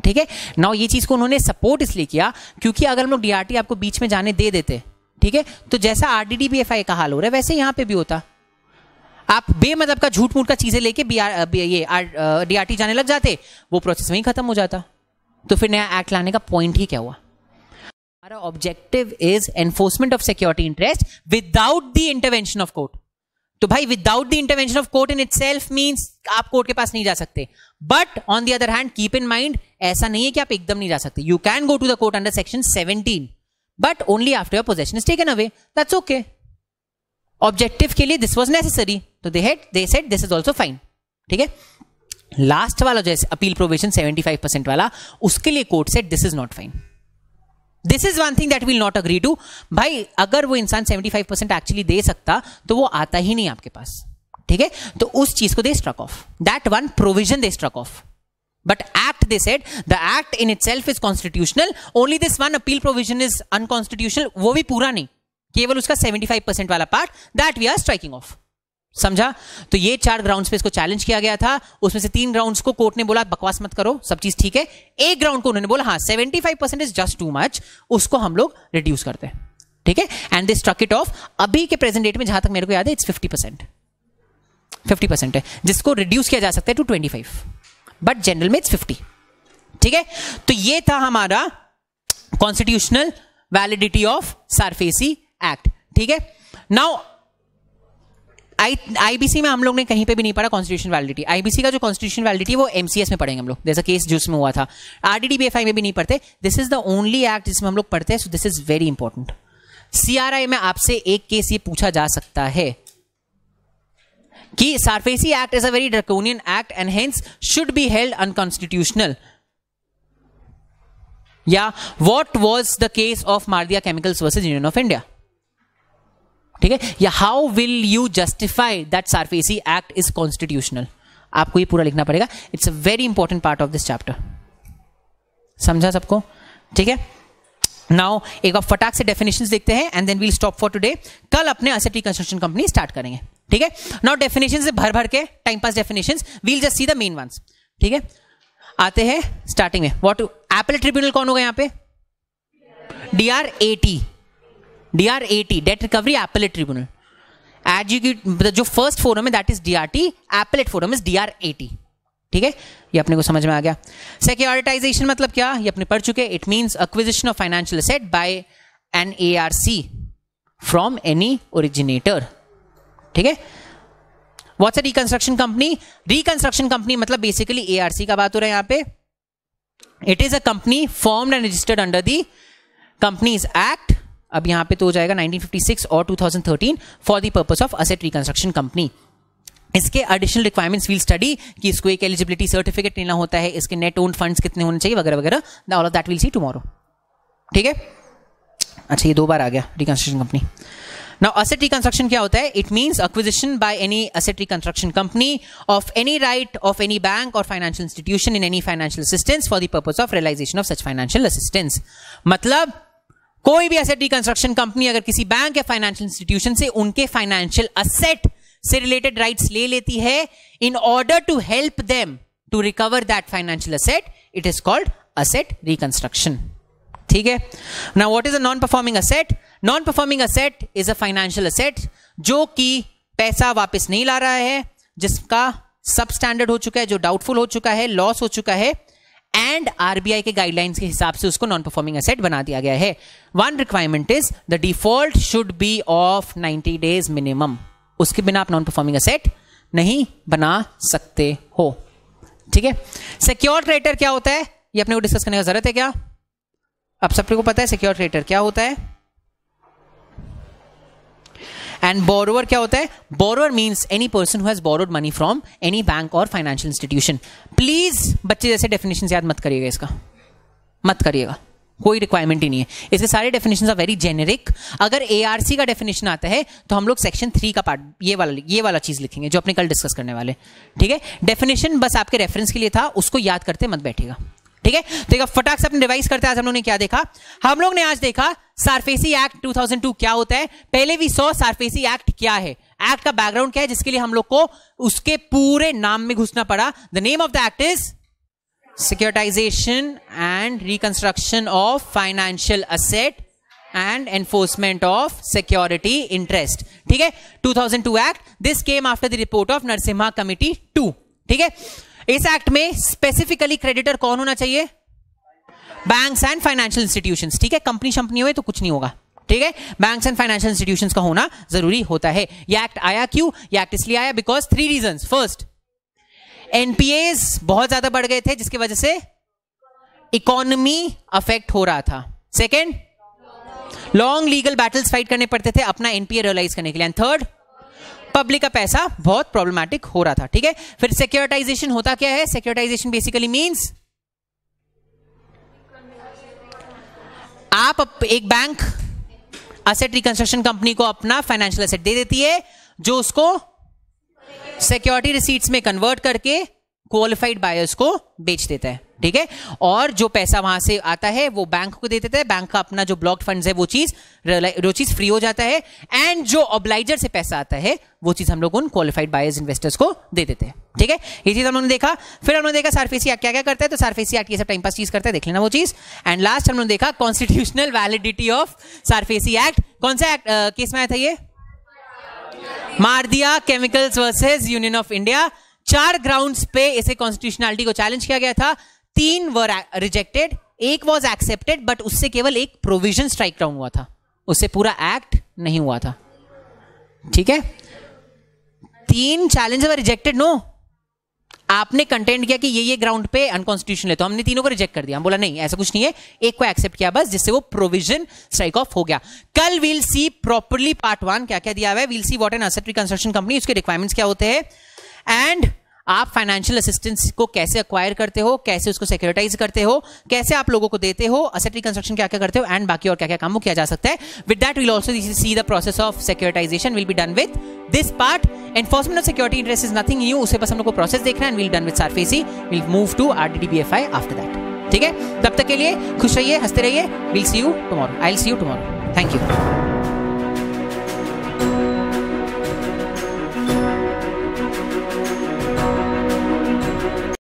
ठीक है। नाउ ये चीज को उन्होंने सपोर्ट इसलिए किया क्योंकि अगर हम लोग डीआरटी आपको बीच में जाने दे देते, ठीक है, तो जैसा आरडीडीबीएफआई का हाल हो रहा है वैसे यहां पे भी होता, आप बेमतलब का झूठ मूठ का चीजें लेके डीआरटी जाने लग जाते, वो प्रोसेस वहीं खत्म हो जाता। तो फिर नया एक्ट लाने का पॉइंट ही क्या हुआ। हमारा objective is enforcement of security interest without the intervention of court. तो भाई without the intervention of court in itself means आप कोर्ट के पास नहीं जा सकते, but on the other hand keep in mind ऐसा नहीं है कि आप एकदम नहीं जा सकते, you can go to the court under section 17 but only after your possession is taken away, that's okay. Objective के लिए दिस वाज नेसेसरी, तो they said this is also fine, ठीक है। लास्ट वाला जैसे अपील प्रोविजन 75% वाला, उसके लिए court said this is not fine, this is one thing that will not agree to. भाई अगर वो इंसान 75% एक्चुअली दे सकता तो वो आता ही नहीं आपके पास, ठीक है। तो उस चीज को they struck off, that one provision they struck off, but act they said the act in itself is constitutional, only this one appeal provision is unconstitutional, वो भी पूरा नहीं, केवल उसका 75% वाला part, that we are striking off, समझा। तो ये 4 ग्राउंड्स पे इसको चैलेंज किया गया था, उसमें से 3 ग्राउंड्स को कोर्ट ने बोला बकवास मत करो, सब चीज ठीक है। एक ग्राउंड को उन्होंने बोला हाँ 75% इज जस्ट टू मच, उसको हम लोग रिड्यूस करते हैं, ठीक है, and they struck it off. अभी के प्रेजेंट डेट में जहां तक मेरे को याद है इट्स 50% है, जिसको रिड्यूस किया जा सकता है टू 25, बट जनरल में इट्स 50, ठीक है। तो ये था हमारा constitutional validity of SARFAESI act, ठीक है। नाउ आईबीसी में हम लोग ने कहीं पे भी नहीं पढ़ा कॉन्स्टिट्यूशन वैलिडिटी, आईबीसी का जो कॉन्स्टिट्यूशन वैलिडिटी वो एमसीएस में पढ़ेंगे हम लोग, जैसा केस जो उसमें हुआ था। आरडीडीबीएफआई में भी नहीं पढ़ते, this is the only act जिसमें हम लोग पढ़ते हैं, so this is very important. CRI में आपसे एक केस ये पूछा जा सकता है कि SARFAESI act is a very draconian act and hence should be held unconstitutional, या what was the case of Mardia Chemicals versus Union of India, ठीक है, या how will you justify that SARFAESI act is constitutional, आपको ये पूरा लिखना पड़ेगा। It's a very important part of this chapter, समझा सबको, ठीक है। नाउ एक बार फटाक से डेफिनेशंस देखते हैं and then we'll stop for today. कल अपने एसेट रिकंस्ट्रक्शन कंपनी स्टार्ट करेंगे, ठीक है। नाउ डेफिनेशंस से भर भर के time pass definitions, we'll just see the main ones, ठीक है। आते हैं स्टार्टिंग में, व्हाट एपेलेट ट्रिब्यूनल कौन होगा यहाँ पे, DRAT, date recovery appellate tribunal. Execute जो फर्स्ट फोरम है that is DRT, appellate forum is DRAT, ठीक है, ये अपने को समझ में आ गया। सिक्योरिटाइजेशन मतलब क्या, ये अपने पढ़ चुके, it means acquisition of financial asset by an ARC from any originator, ठीक है। What's a reconstruction company, reconstruction company मतलब बेसिकली ARC का बात हो रहा है यहाँ पे। It is a company formed and registered under the companies act, अब यहां पे तो हो जाएगा 1956 और 2013 for the purpose of asset reconstruction company. इसके एडिशनल रिक्वायरमेंट्स वील स्टडी कि इसको एक एलिजिबिलिटी सर्टिफिकेट लेना होता है, इसके नेट ओन्ड फंड्स कितने होने चाहिए वगैरह वगैरह, all of that will see tomorrow, ठीक है। अच्छा ये 2 बार आ गया reconstruction company. Now asset reconstruction क्या होता है? It means acquisition by any asset reconstruction company of any right of any bank और financial institution in any financial assistance for the purpose of realisation of such financial assistance. मतलब कोई भी asset reconstruction company अगर किसी bank या financial institution से उनके financial asset से रिलेटेड राइट्स ले लेती है in order to help them to recover that financial asset, it is called asset reconstruction. ठीक है। Now what is a non performing asset? Non performing asset is a financial asset जो कि पैसा वापस नहीं ला रहा है, जिसका सब स्टैंडर्ड हो चुका है, जो डाउटफुल हो चुका है, लॉस हो चुका है, एंड आरबीआई के गाइडलाइंस के हिसाब से उसको नॉन परफॉर्मिंग एसेट बना दिया गया है। One requirement is the default should be of 90 days minimum. उसके बिना आप नॉन परफॉर्मिंग एसेट नहीं बना सकते हो। ठीक है। सिक्योर क्रेडिटर क्या होता है ये अपने को डिस्कस करने का जरूरत है क्या? अब सबको पता है सिक्योर क्रेडिटर क्या होता है। एंड बोरोवर क्या होता है? Borrower means any person who has borrowed money from any bank और फाइनेंशियल इंस्टीट्यूशन। प्लीज बच्चे जैसे डेफिनेशन याद मत करिएगा, इसका मत करिएगा, कोई रिक्वायरमेंट ही नहीं है। इसके सारे डेफिनेशन आर वेरी जेनेरिक। अगर एआरसी का डेफिनेशन आता है तो हम लोग सेक्शन 3 का पार्ट ये वाला चीज लिखेंगे जो अपने कल डिस्कस करने वाले। ठीक है। डेफिनेशन बस आपके रेफरेंस के लिए था, उसको याद करते मत बैठेगा। ठीक है। तो फटाक से अपने रिवाइज करते हैं। आज हम लोग ने क्या देखा? हम लोग ने आज देखा सारफेसी एक्ट 2002 क्या होता है। पहले भी सारफेसी एक्ट क्या है, एक्ट का बैकग्राउंड क्या है, जिसके लिए हम लोग को उसके पूरे नाम में घुसना पड़ा। The name of the act is securitisation and reconstruction of financial asset and enforcement of security interest. ठीक है। 2002 act, this came after the report of Narasimham committee 2। ठीक है। इस एक्ट में स्पेसिफिकली क्रेडिटर कौन होना चाहिए? Banks and financial institutions. ठीक है। कंपनी शंपनी हुए तो कुछ नहीं होगा। ठीक है। बैंक्स एंड फाइनेंशियल इंस्टीट्यूशंस का होना जरूरी होता है। यह एक्ट आया क्यों? यह एक्ट इसलिए आया बिकॉज 3 रीजंस। फर्स्ट, एनपीएस बहुत ज्यादा बढ़ गए थे जिसकी वजह से इकोनॉमी अफेक्ट हो रहा था। Second, long legal battles fight करने पड़ते थे अपना एनपीए रियलाइज करने के लिए। एंड थर्ड, पब्लिक का पैसा बहुत प्रॉब्लमैटिक हो रहा था। ठीक है। फिर सिक्योरिटाइजेशन होता क्या है? सिक्योरिटाइजेशन बेसिकली मींस आप एक बैंक असेट रिकंस्ट्रक्शन कंपनी को अपना फाइनेंशियल एसेट दे देती है जो उसको सिक्योरिटी रिसीट्स में कन्वर्ट करके क्वालिफाइड बायर्स को बेच देता है। ठीक है। और जो पैसा वहां से आता है वो बैंक को दे देता है। बैंक का अपना जो ब्लॉक्ड फंड्स है वो चीज फ्री हो जाता है। एंड जो ऑब्लाइजर से पैसा आता है वो चीज हम लोग उन क्वालिफाइड बायर्स इन्वेस्टर्स को दे देते हैं। ठीक है। ये चीज हम लोगों ने देखा। फिर हमने देखा सारफेसी एक्ट क्या क्या करता है। तो सारफेसी एक्ट ये सब टाइम पास चीज करता है, देख लेना वो चीज। एंड लास्ट हमने देखा constitutional validity of SARFAESI act. कौन सा एक्ट केस में आया था ये? Mardia Chemicals versus Union of India. 4 grounds पे इसे कॉन्स्टिट्यूशनलिटी को चैलेंज किया गया था। 3 were rejected, 1 was accepted, but उससे केवल एक प्रोविजन स्ट्राइक डाउन हुआ था, उससे पूरा एक्ट नहीं हुआ था। ठीक है। 3 चैलेंज वर रिजेक्टेड। नो, आपने कंटेंट किया कि ये ग्राउंड पे अनकॉन्स्टिट्यूशनल है, तो हमने तीनों को रिजेक्ट कर दिया। हम बोला नहीं, ऐसा कुछ नहीं है, एक को एक्सेप्ट किया बस, जिससे वो प्रोविजन स्ट्राइक ऑफ हो गया। कल वील सी प्रॉपर्ली पार्ट 1 क्या क्या दिया हुआ है। We'll see what an asset reconstruction company, उसके रिक्वायरमेंट्स क्या होते हैं, एंड आप फाइनेंशियल असिस्टेंस को कैसे अक्वायर करते हो, कैसे उसको सिक्योरिटाइज करते हो, कैसे आप लोगों को देते हो, असेट रिकंस्ट्रक्शन क्या क्या करते हो, एंड बाकी और क्या क्या काम किया जा सकता है। With that we'll also see the process of securitisation will be done with this part. Enforcement of security interest is nothing new, उसे बस हम लोग को प्रोसेस देखना है। And we'll done with SARFAESI, will move to RDDBFI after that. ठीक है। तब तक के लिए खुश रहिए, हंसते रहिए। Will see you tomorrow. I will see you tomorrow. Thank you.